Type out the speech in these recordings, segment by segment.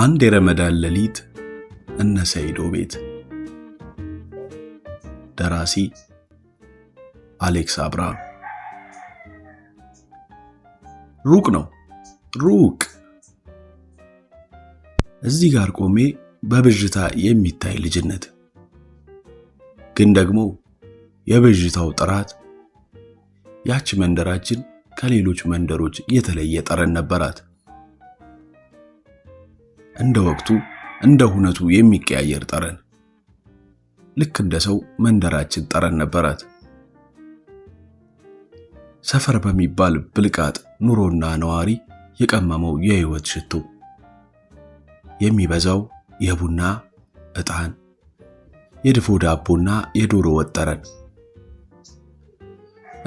አንድ የረመዳን ሌሊት እነ ሰይዶ ቤት። ደራሲ አሌክስ አብርሃም። ሩቅ ነው ሩቅ። እዚህ ጋር ቆሜ በብዥታ የሚታይ ልጅነት፣ ግን ደግሞ የብዥታው ጥራት። ያች መንደራችን ከሌሎች መንደሮች የተለየ ጠረን ነበራት። እንደ ወቅቱ እንደ ሁነቱ የሚቀያየር ጠረን። ልክ እንደ ሰው መንደራችን ጠረን ነበራት። ሰፈር በሚባል ብልቃጥ ኑሮና ነዋሪ የቀመመው የህይወት ሽቶ፣ የሚበዛው የቡና ዕጣን፣ የድፎ ዳቦና የዶሮ ወጥ ጠረን።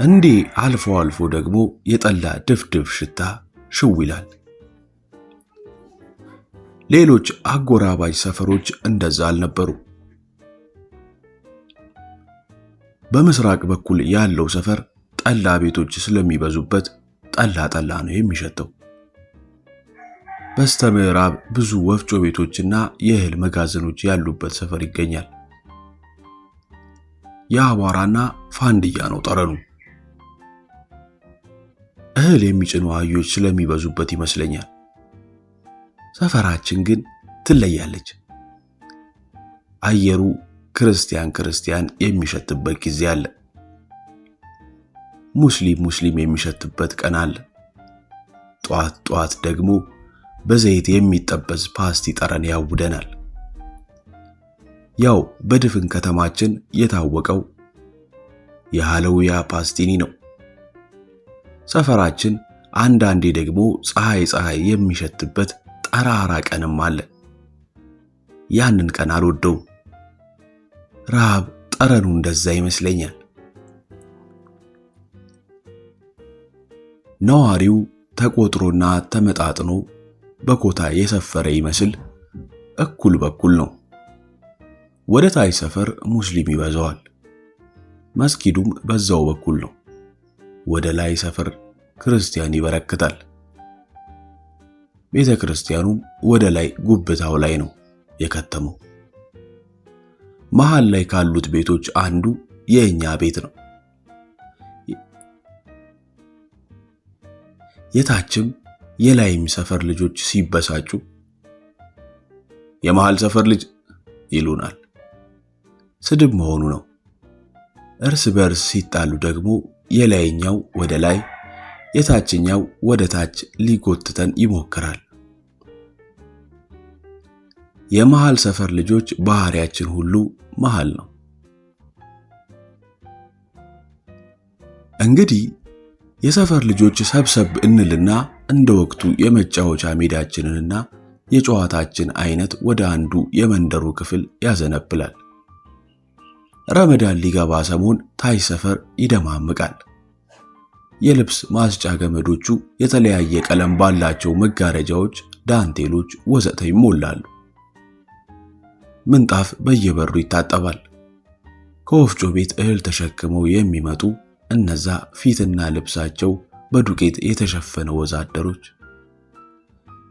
እንዴ አልፎ አልፎ ደግሞ የጠላ ድፍድፍ ሽታ ሽው ይላል። ሌሎች አጎራባች ሰፈሮች እንደዛ አልነበሩ። በምስራቅ በኩል ያለው ሰፈር ጠላ ቤቶች ስለሚበዙበት ጠላ ነው የሚሸተው። በስተምዕራብ ብዙ ወፍጮ ቤቶችና የእህል መጋዘኖች ያሉበት ሰፈር ይገኛል። የአቧራና ፋንድያ ነው ጠረኑ። እህል የሚጭኑ አህዮች ስለሚበዙበት ይመስለኛል። ሰፈራችን ግን ትለያለች። አየሩ ክርስቲያን የሚሸትበት ጊዜ አለ። ሙስሊም የሚሸትበት ቀን አለ። ጧት ደግሞ በዘይት የሚጠበስ ፓስቲ ጠረን ያውደናል። ያው በድፍን ከተማችን የታወቀው የሃሎዊያ ፓስቲኒ ነው። ሰፈራችን አንዳንዴ ደግሞ ፀሐይ የሚሸትበት ጠራራ ቀንም አለ። ያንን ቀን አልወደውም። ረሃብ ጠረኑ እንደዛ ይመስለኛል። ነዋሪው ተቆጥሮና ተመጣጥኖ በኮታ የሰፈረ ይመስል እኩል በኩል ነው። ወደ ታች ሰፈር ሙስሊም ይበዛዋል። መስጊዱም በዛው በኩል ነው። ወደ ላይ ሰፈር ክርስቲያን ይበረክታል። ቤተ ክርስቲያኑም ወደ ላይ ጉብታው ላይ ነው የከተመው። መሃል ላይ ካሉት ቤቶች አንዱ የኛ ቤት ነው። የታችም የላይም ሰፈር ልጆች ሲበሳጩ የመሃል ሰፈር ልጅ ይሉናል። ስድብ መሆኑ ነው። እርስ በርስ ሲጣሉ ደግሞ የላይኛው ወደ ላይ የታችኛው ወደ ታች ሊጎትተን ይሞክራል። የመሃል ሰፈር ልጆች ባህሪያችን ሁሉ መሃል ነው። እንግዲህ የሰፈር ልጆች ሰብሰብ እንልና እንደ ወቅቱ የመጫወቻ ሜዳችንንና የጨዋታችን አይነት ወደ አንዱ የመንደሩ ክፍል ያዘነብላል። ረመዳን ሊገባ ሰሞን ታይ ሰፈር ይደማምቃል። የልብስ ማስጫ ገመዶቹ የተለያየ ቀለም ባላቸው መጋረጃዎች፣ ዳንቴሎች ወዘተ ይሞላሉ። ምንጣፍ በየበሩ ይታጠባል። ከወፍጮ ቤት እህል ተሸክመው የሚመጡ እነዛ ፊትና ልብሳቸው በዱቄት የተሸፈነ ወዛደሮች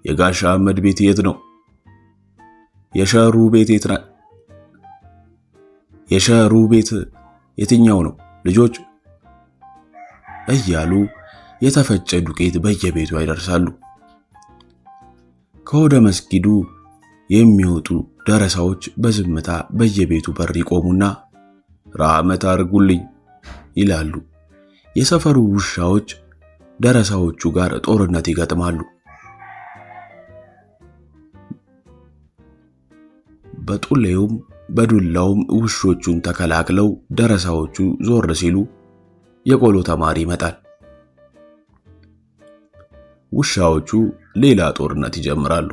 የጋሻ አህመድ ቤት የት ነው? የሸሩ ቤት የትኛው ነው ልጆች? እያሉ የተፈጨ ዱቄት በየቤቱ ያደርሳሉ። ከወደ መስጊዱ የሚወጡ ደረሳዎች በዝምታ በየቤቱ በር ይቆሙና ራህመት አርጉልኝ ይላሉ። የሰፈሩ ውሻዎች ደረሳዎቹ ጋር ጦርነት ይገጥማሉ። በጡሌውም በዱላውም ውሾቹን ተከላክለው ደረሳዎቹ ዞር ሲሉ የቆሎ ተማሪ ይመጣል። ውሻዎቹ ሌላ ጦርነት ይጀምራሉ።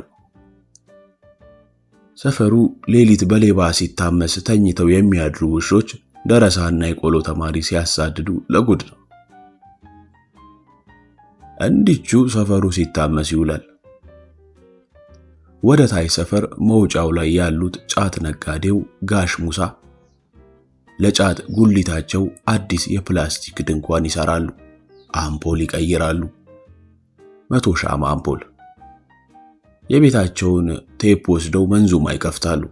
ሰፈሩ ሌሊት በሌባ ሲታመስ ተኝተው የሚያድሩ ውሾች ደረሳና የቆሎ ተማሪ ሲያሳድዱ ለጉድ ነው። እንዲቹ ሰፈሩ ሲታመስ ይውላል። ወደ ታይ ሰፈር መውጫው ላይ ያሉት ጫት ነጋዴው ጋሽ ሙሳ ለጫት ጉሊታቸው አዲስ የፕላስቲክ ድንኳን ይሰራሉ። አምፖል ይቀይራሉ። 100 ሻማ አምፖል። የቤታቸውን ቴፕ ወስደው መንዙማ ይከፍታሉ።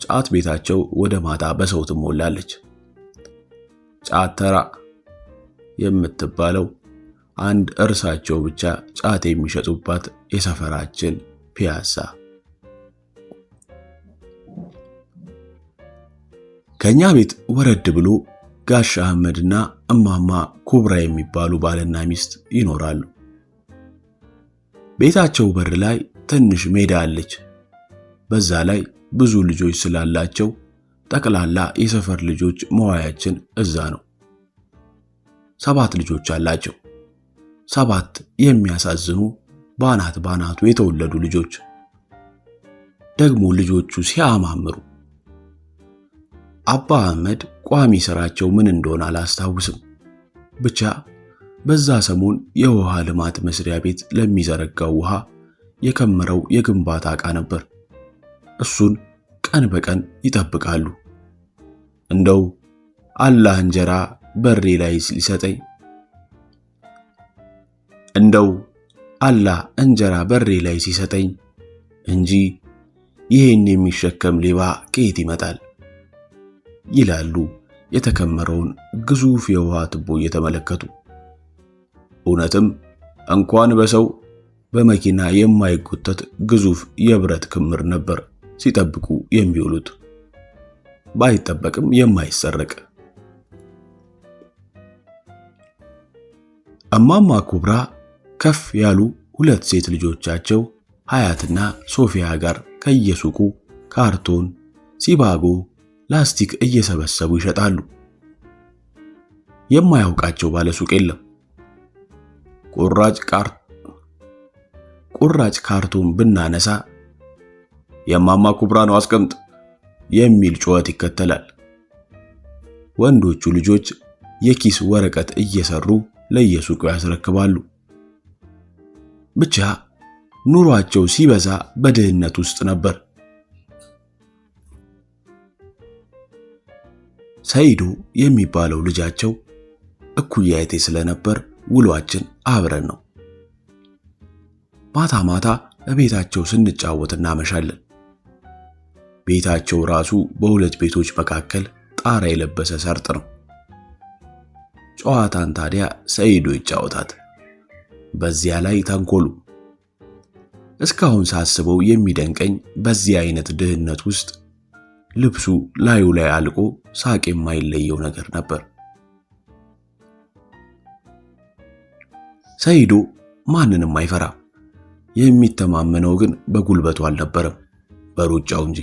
ጫት ቤታቸው ወደ ማታ በሰው ትሞላለች። ጫት ተራ የምትባለው አንድ እርሳቸው ብቻ ጫት የሚሸጡባት የሰፈራችን ፒያሳ። ከኛ ቤት ወረድ ብሎ ጋሽ አህመድና እማማ ኩብራ የሚባሉ ባልና ሚስት ይኖራሉ። ቤታቸው በር ላይ ትንሽ ሜዳ አለች። በዛ ላይ ብዙ ልጆች ስላላቸው ጠቅላላ የሰፈር ልጆች መዋያችን እዛ ነው። 7 ልጆች አላቸው። 7 የሚያሳዝኑ ባናቱ የተወለዱ ልጆች። ደግሞ ልጆቹ ሲያማምሩ። አባ አህመድ ቋሚ ስራቸው ምን እንደሆነ አላስታውስም። ብቻ በዛ ሰሞን የውሃ ልማት መስሪያ ቤት ለሚዘረጋው ውሃ የከመረው የግንባታ ዕቃ ነበር። እሱን ቀን በቀን ይጠብቃሉ። እንደው አላህ እንጀራ በሬ ላይ ሲሰጠኝ እንጂ ይሄን የሚሸከም ሌባ ከየት ይመጣል ይላሉ የተከመረውን ግዙፍ የውሃ ቱቦ እየተመለከቱ። እውነትም እንኳን በሰው በመኪና የማይጎተት ግዙፍ የብረት ክምር ነበር ሲጠብቁ የሚውሉት። ባይጠበቅም የማይሰረቅ። እማማ ኩብራ ከፍ ያሉ 2 ሴት ልጆቻቸው ሀያትና ሶፊያ ጋር ከየሱቁ ካርቶን፣ ሲባጎ፣ ላስቲክ እየሰበሰቡ ይሸጣሉ። የማያውቃቸው ባለሱቅ የለም። ቁራጭ ካርቶን ብናነሳ የማማ ኩብራ ነው አስቀምጥ የሚል ጩኸት ይከተላል። ወንዶቹ ልጆች የኪስ ወረቀት እየሰሩ ለየሱቁ ያስረክባሉ። ብቻ ኑሯቸው ሲበዛ በድህነት ውስጥ ነበር። ሰይዶ የሚባለው ልጃቸው እኩያቴ ስለነበር ውሏችን አብረን ነው። ማታ ማታ በቤታቸው ስንጫወት እናመሻለን። ቤታቸው ራሱ በሁለት ቤቶች መካከል ጣራ የለበሰ ሰርጥ ነው። ጨዋታን ታዲያ ሰይዶ ይጫወታት። በዚያ ላይ ተንኮሉ እስካሁን ሳስበው የሚደንቀኝ በዚህ አይነት ድህነት ውስጥ ልብሱ ላዩ ላይ አልቆ ሳቅ የማይለየው ነገር ነበር። ሰይዶ ማንንም አይፈራ። የሚተማመነው ግን በጉልበቱ አልነበረም፣ በሩጫው እንጂ።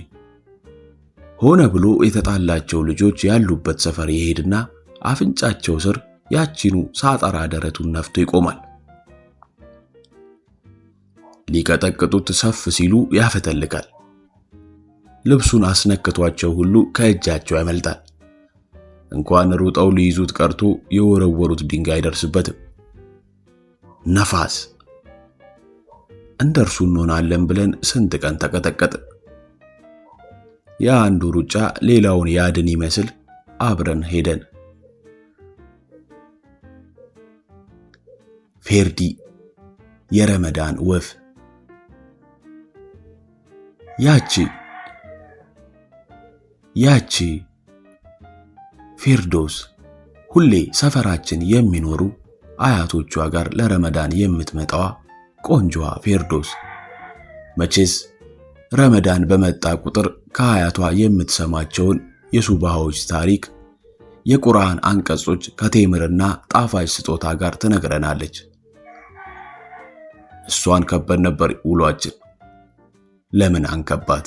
ሆነ ብሎ የተጣላቸው ልጆች ያሉበት ሰፈር ይሄድና አፍንጫቸው ስር ያቺኑ ሳጠራ ደረቱን ነፍቶ ይቆማል። ሊቀጠቅጡት ሰፍ ሲሉ ያፈተልካል። ልብሱን አስነክቷቸው ሁሉ ከእጃቸው ያመልጣል። እንኳን ሩጠው ሊይዙት ቀርቶ የወረወሩት ድንጋይ አይደርስበትም። ነፋስ እንደርሱ እንሆናለን ብለን ስንት ቀን ተቀጠቀጠ። የአንዱ ሩጫ ሌላውን ያድን ይመስል አብረን ሄደን ፌርዲ የረመዳን ወፍ ያቺ ፌርዶስ ሁሌ ሰፈራችን የሚኖሩ አያቶቿ ጋር ለረመዳን የምትመጣዋ ቆንጆዋ ፌርዶስ መቼስ ረመዳን በመጣ ቁጥር ከአያቷ የምትሰማቸውን የሱባሆች ታሪክ፣ የቁርአን አንቀጾች ከቴምርና ጣፋጭ ስጦታ ጋር ትነግረናለች። እሷን ከበን ነበር ውሏችን። ለምን አንከባት?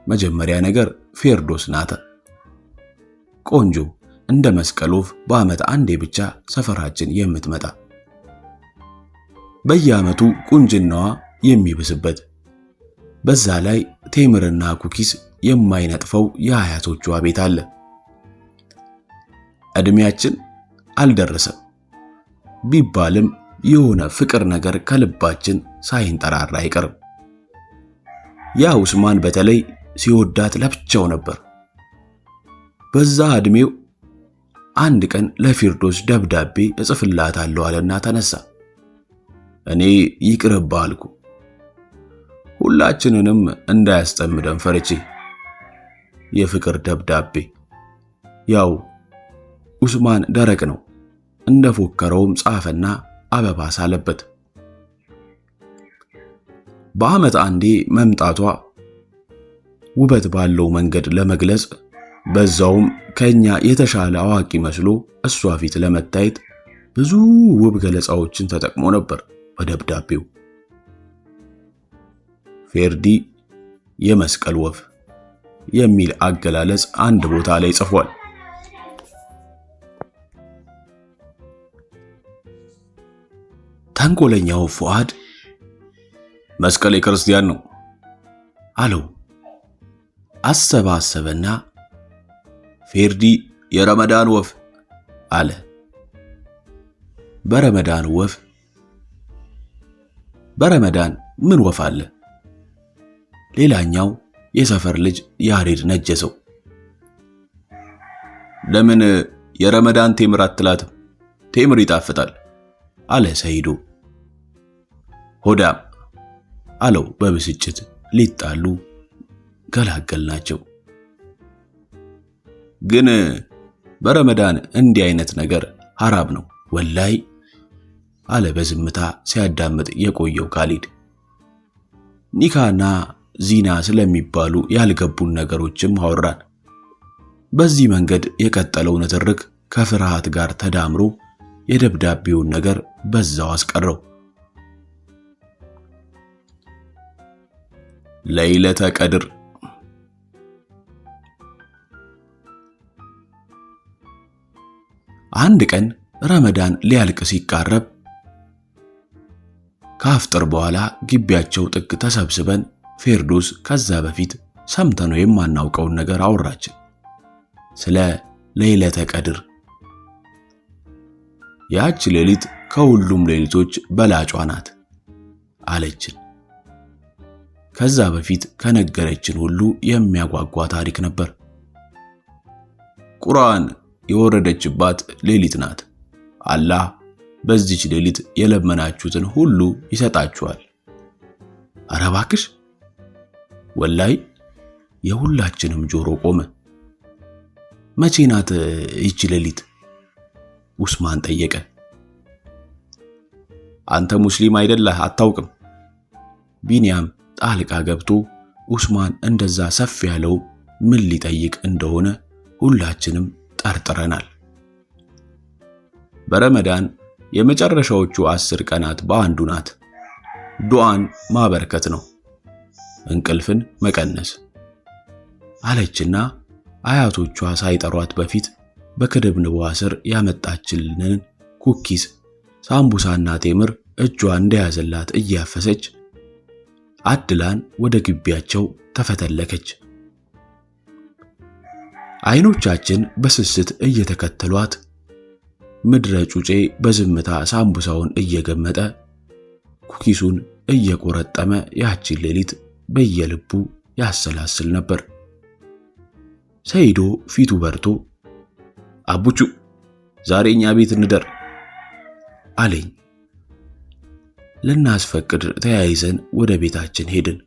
መጀመሪያ ነገር ፌርዶስ ናት። ቆንጆ እንደ መስቀል ወፍ በዓመት አንዴ ብቻ ሰፈራችን የምትመጣ፣ በየዓመቱ ቁንጅናዋ የሚብስበት፣ በዛ ላይ ቴምርና ኩኪስ የማይነጥፈው የአያቶቿ ቤት አለ። እድሜያችን አልደረሰም ቢባልም የሆነ ፍቅር ነገር ከልባችን ሳይንጠራራ አይቀርም። ያ ኡስማን በተለይ ሲወዳት ለብቻው ነበር። በዛ እድሜው አንድ ቀን ለፊርዶስ ደብዳቤ እጽፍላታለሁ አለና ተነሳ። እኔ ይቅርብ አልኩ። ሁላችንንም እንዳያስጠምደን ፈርቼ። የፍቅር ደብዳቤ። ያው ኡስማን ደረቅ ነው። እንደፎከረውም ጻፈና አበባ ሳለበት። በዓመት አንዴ መምጣቷ ውበት ባለው መንገድ ለመግለጽ በዛውም ከኛ የተሻለ አዋቂ መስሎ እሷ ፊት ለመታየት ብዙ ውብ ገለጻዎችን ተጠቅሞ ነበር በደብዳቤው። ፌርዲ የመስቀል ወፍ የሚል አገላለጽ አንድ ቦታ ላይ ጽፏል። ተንኮለኛው ፉአድ መስቀል የክርስቲያን ነው አለው። አሰባሰበና ፌርዲ የረመዳን ወፍ አለ። በረመዳን ወፍ? በረመዳን ምን ወፍ አለ? ሌላኛው የሰፈር ልጅ ያሬድ ነጀሰው። ለምን የረመዳን ቴምር አትላትም? ቴምር ይጣፍጣል አለ ሰይዶ። ሆዳም አለው በብስጭት። ሊጣሉ ገላገልናቸው። ግን በረመዳን እንዲህ አይነት ነገር ሐራም ነው ወላይ አለ በዝምታ ሲያዳምጥ የቆየው ካሊድ። ኒካና ዚና ስለሚባሉ ያልገቡን ነገሮችም አወራን። በዚህ መንገድ የቀጠለው ንትርክ ከፍርሃት ጋር ተዳምሮ የደብዳቤውን ነገር በዛው አስቀረው። ለይለተ ቀድር አንድ ቀን ረመዳን ሊያልቅ ሲቃረብ ከአፍጥር በኋላ ግቢያቸው ጥግ ተሰብስበን ፌርዶስ ከዛ በፊት ሰምተነው የማናውቀውን ነገር አወራችን። ስለ ለይለተ ቀድር። ያች ሌሊት ከሁሉም ሌሊቶች በላጯ ናት አለችን። ከዛ በፊት ከነገረችን ሁሉ የሚያጓጓ ታሪክ ነበር። ቁርአን የወረደችባት ሌሊት ናት። አላህ በዚች ሌሊት የለመናችሁትን ሁሉ ይሰጣችኋል። ኧረ እባክሽ! ወላይ የሁላችንም ጆሮ ቆመ። መቼ ናት ይቺ ሌሊት? ኡስማን ጠየቀ። አንተ ሙስሊም አይደለህ አታውቅም። ቢንያም ጣልቃ ገብቶ ኡስማን እንደዛ ሰፍ ያለው ምን ሊጠይቅ እንደሆነ ሁላችንም ጠርጥረናል። በረመዳን የመጨረሻዎቹ 10 ቀናት በአንዱ ናት። ዱዓን ማበርከት ነው፣ እንቅልፍን መቀነስ አለችና አያቶቿ ሳይጠሯት በፊት በክድብንቧ ስር ያመጣችልንን ኩኪስ፣ ሳምቡሳና ቴምር እጇ እንደያዘላት እያፈሰች አድላን ወደ ግቢያቸው ተፈተለከች። አይኖቻችን በስስት እየተከተሏት ምድረ ጩጬ በዝምታ ሳምቡሳውን እየገመጠ ኩኪሱን እየቆረጠመ ያቺን ሌሊት በየልቡ ያሰላስል ነበር። ሰይዶ ፊቱ በርቶ አቡቹ ዛሬ እኛ ቤት እንደር አለኝ። ልናስፈቅድ ተያይዘን ወደ ቤታችን ሄድን።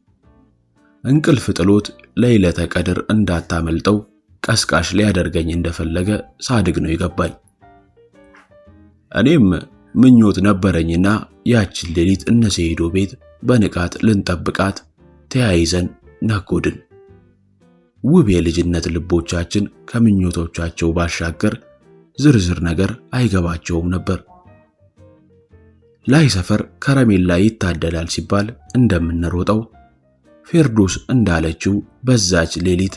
እንቅልፍ ጥሎት ለይለተ ቀድር እንዳታመልጠው ቀስቃሽ ሊያደርገኝ እንደፈለገ ሳድግ ነው ይገባኝ። እኔም ምኞት ነበረኝና ያችን ሌሊት እነ ሰይዶ ቤት በንቃት ልንጠብቃት ተያይዘን ነጎድን። ውብ የልጅነት ልቦቻችን ከምኞቶቻቸው ባሻገር ዝርዝር ነገር አይገባቸውም ነበር። ላይ ሰፈር ከረሜላ ይታደላል ሲባል እንደምንሮጠው ፌርዶስ እንዳለችው በዛች ሌሊት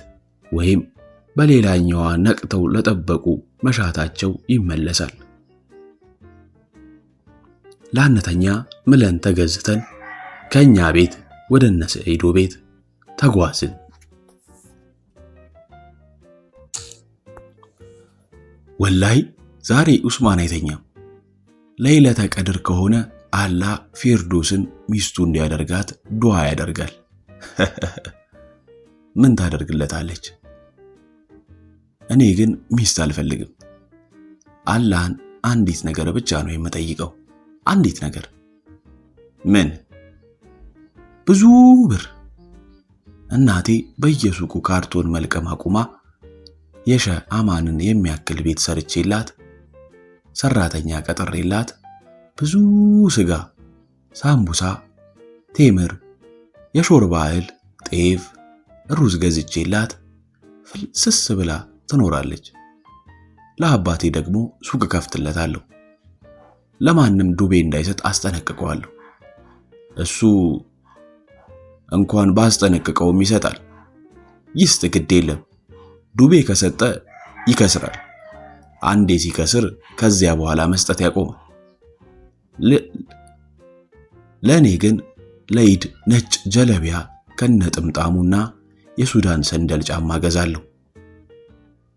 ወይም በሌላኛዋ ነቅተው ለጠበቁ መሻታቸው ይመለሳል። ላንተኛ ምለን ተገዝተን ከኛ ቤት ወደ እነ ሰይዶ ቤት ተጓዝን። ወላይ ዛሬ ኡስማን አይተኛም። ለይለተ ቀድር ከሆነ አላህ ፌርዶስን ሚስቱ እንዲያደርጋት ዱዓ ያደርጋል። ምን ታደርግለታለች? እኔ ግን ሚስት አልፈልግም። አላህን አንዲት ነገር ብቻ ነው የምጠይቀው። አንዲት ነገር። ምን? ብዙ ብር። እናቴ በየሱቁ ካርቶን መልቀም አቁማ የሸ አማንን የሚያክል ቤት ሰርቼላት ሰራተኛ ቀጥሬላት ብዙ ስጋ፣ ሳምቡሳ፣ ቴምር፣ የሾርባ እህል፣ ጤፍ፣ ሩዝ ገዝቼላት ፍልስስ ብላ ትኖራለች። ለአባቴ ደግሞ ሱቅ ከፍትለታለሁ። ለማንም ዱቤ እንዳይሰጥ አስጠነቅቀዋለሁ። እሱ እንኳን ባስጠነቅቀውም ይሰጣል። ይስጥ፣ ግድ የለም። ዱቤ ከሰጠ ይከስራል። አንዴ ሲከስር ከዚያ በኋላ መስጠት ያቆማል። ለኔ ግን ለኢድ ነጭ ጀለቢያ ከነጥምጣሙና የሱዳን ሰንደል ጫማ ገዛለሁ።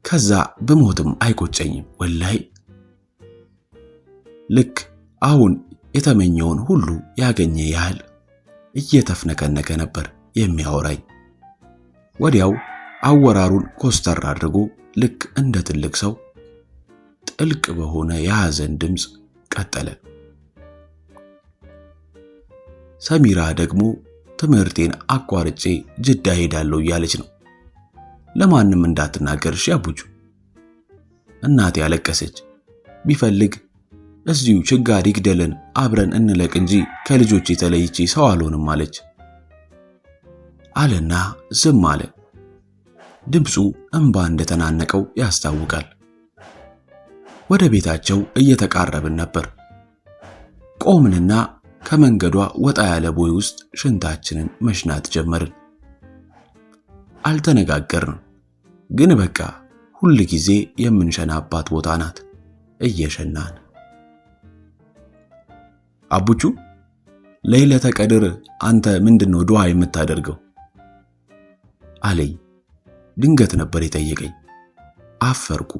ከዛ ብሞትም አይቆጨኝም ወላሂ። ልክ አሁን የተመኘውን ሁሉ ያገኘ ያህል እየተፍነከነከ ነበር የሚያወራኝ። ወዲያው አወራሩን ኮስተር አድርጎ ልክ እንደ ትልቅ ሰው ጥልቅ በሆነ የሐዘን ድምፅ ቀጠለ። ሰሚራ ደግሞ ትምህርቴን አቋርጬ ጅዳ ሄዳለሁ እያለች ነው። ለማንም እንዳትናገር እሺ አቡጁ። እናቴ አለቀሰች። ቢፈልግ እዚሁ ችጋር ይግደለን አብረን እንለቅ እንጂ ከልጆቼ ተለይቼ ሰው አልሆንም አለች አለና ዝም አለ። ድምፁ እንባ እንደተናነቀው ያስታውቃል። ወደ ቤታቸው እየተቃረብን ነበር። ቆምንና ከመንገዷ ወጣ ያለ ቦይ ውስጥ ሽንታችንን መሽናት ጀመርን። አልተነጋገርንም፣ ግን በቃ ሁል ጊዜ የምንሸናባት ቦታ ናት። እየሸናን አቡቹ ለይለተ ቀድር አንተ ምንድነው ዱዓ የምታደርገው አለኝ። ድንገት ነበር የጠየቀኝ። አፈርኩ።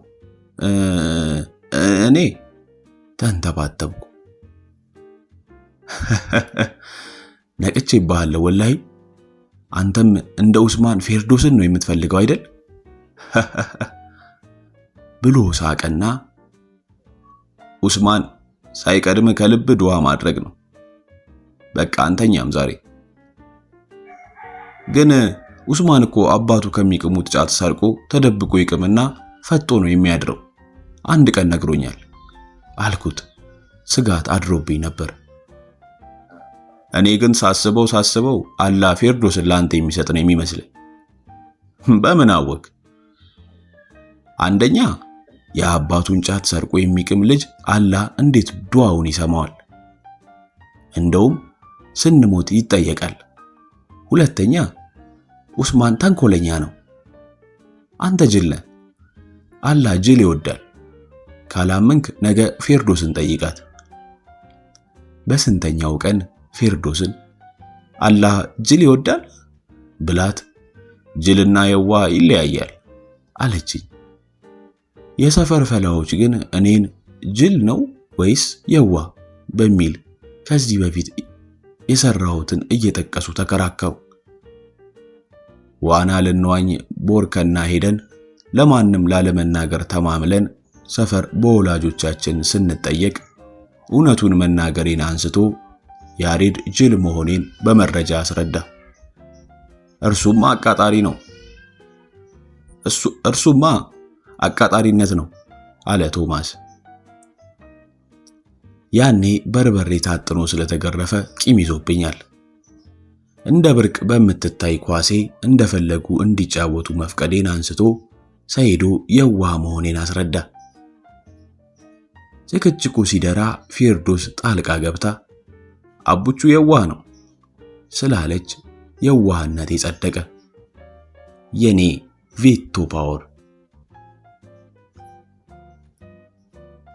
እኔ ተንተባተብኩ። ነቅቼ ይባሃለ ወላሂ። አንተም እንደ ዑስማን ፌርዶስን ነው የምትፈልገው አይደል ብሎ ሳቀና ዑስማን ሳይቀድም ከልብ ዱዓ ማድረግ ነው። በቃ አንተኛም ዛሬ። ግን ዑስማን እኮ አባቱ ከሚቅሙት ጫት ሰርቆ ተደብቆ ይቅምና ፈጦ ነው የሚያድረው። አንድ ቀን ነግሮኛል አልኩት። ስጋት አድሮብኝ ነበር። እኔ ግን ሳስበው አላህ ፌርዶስን ላንተ የሚሰጥ ነው የሚመስለኝ። በምን አወቅ? አንደኛ የአባቱን ጫት ሰርቆ የሚቅም ልጅ አላህ እንዴት ዱዓውን ይሰማዋል? እንደውም ስንሞት ይጠየቃል። ሁለተኛ ዑስማን ተንኮለኛ ነው። አንተ ጅል ነህ። አላህ ጅል ይወዳል። ካላመንክ ነገ ፌርዶስን ጠይቃት። በስንተኛው ቀን ፌርዶስን አላህ ጅል ይወዳል ብላት ጅልና የዋ ይለያያል አለችኝ። የሰፈር ፈላዎች ግን እኔን ጅል ነው ወይስ የዋ በሚል ከዚህ በፊት የሰራሁትን እየጠቀሱ ተከራከሩ። ዋና ልንዋኝ ቦርከና ሄደን ለማንም ላለመናገር ተማምለን ሰፈር በወላጆቻችን ስንጠየቅ እውነቱን መናገሬን አንስቶ ያሬድ ጅል መሆኔን በመረጃ አስረዳ። እርሱማ አቃጣሪ ነው፣ እርሱማ አቃጣሪነት ነው አለ ቶማስ። ያኔ በርበሬ ታጥኖ ስለተገረፈ ቂም ይዞብኛል። እንደ ብርቅ በምትታይ ኳሴ እንደፈለጉ እንዲጫወቱ መፍቀዴን አንስቶ ሰይዶ የዋህ መሆኔን አስረዳ። ጭቅጭቁ ሲደራ ፌርዶስ ጣልቃ ገብታ አቡቹ የዋህ ነው ስላለች የዋህነት የጸደቀ። የኔ ቬቶ ፓወር።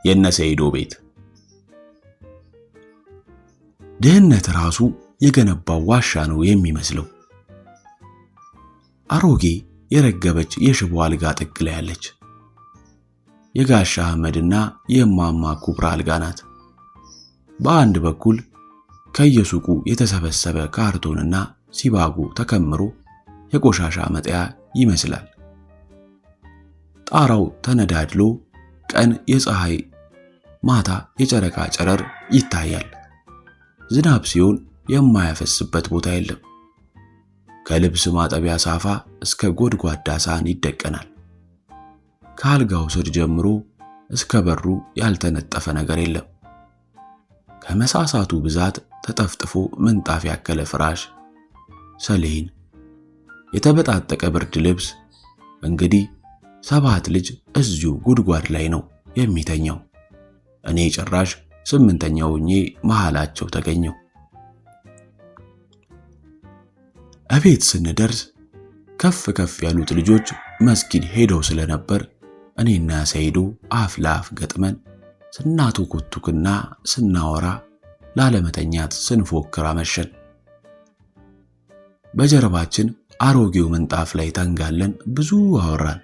የነ ሰይዶ ቤት ድህነት ራሱ የገነባው ዋሻ ነው የሚመስለው። አሮጌ የረገበች የሽቦ አልጋ ጥግ ላይ ያለች የጋሻ አህመድና የማማ ኩብራ አልጋ ናት። በአንድ በኩል ከየሱቁ የተሰበሰበ ካርቶንና ሲባጎ ተከምሮ የቆሻሻ መጣያ ይመስላል። ጣራው ተነዳድሎ ቀን የፀሐይ ማታ የጨረቃ ጨረር ይታያል። ዝናብ ሲሆን የማያፈስበት ቦታ የለም። ከልብስ ማጠቢያ ሳፋ እስከ ጎድጓዳ ሳህን ይደቀናል። ከአልጋው ስር ጀምሮ እስከ በሩ ያልተነጠፈ ነገር የለም። ከመሳሳቱ ብዛት ተጠፍጥፎ ምንጣፍ ያከለ ፍራሽ፣ ሰሌን፣ የተበጣጠቀ ብርድ ልብስ። እንግዲህ 7 ልጅ እዚሁ ጉድጓድ ላይ ነው የሚተኛው። እኔ ጭራሽ 8ኛው ሆኜ መሃላቸው ተገኘው። እቤት ስንደርስ ከፍ ከፍ ያሉት ልጆች መስጊድ ሄደው ስለነበር እኔና ሰይዶ አፍ ለአፍ ገጥመን ስናቶኮቱክና ስናወራ ላለመተኛት ስንፎክር አመሸን። በጀርባችን አሮጌው ምንጣፍ ላይ ተንጋለን ብዙ አወራን።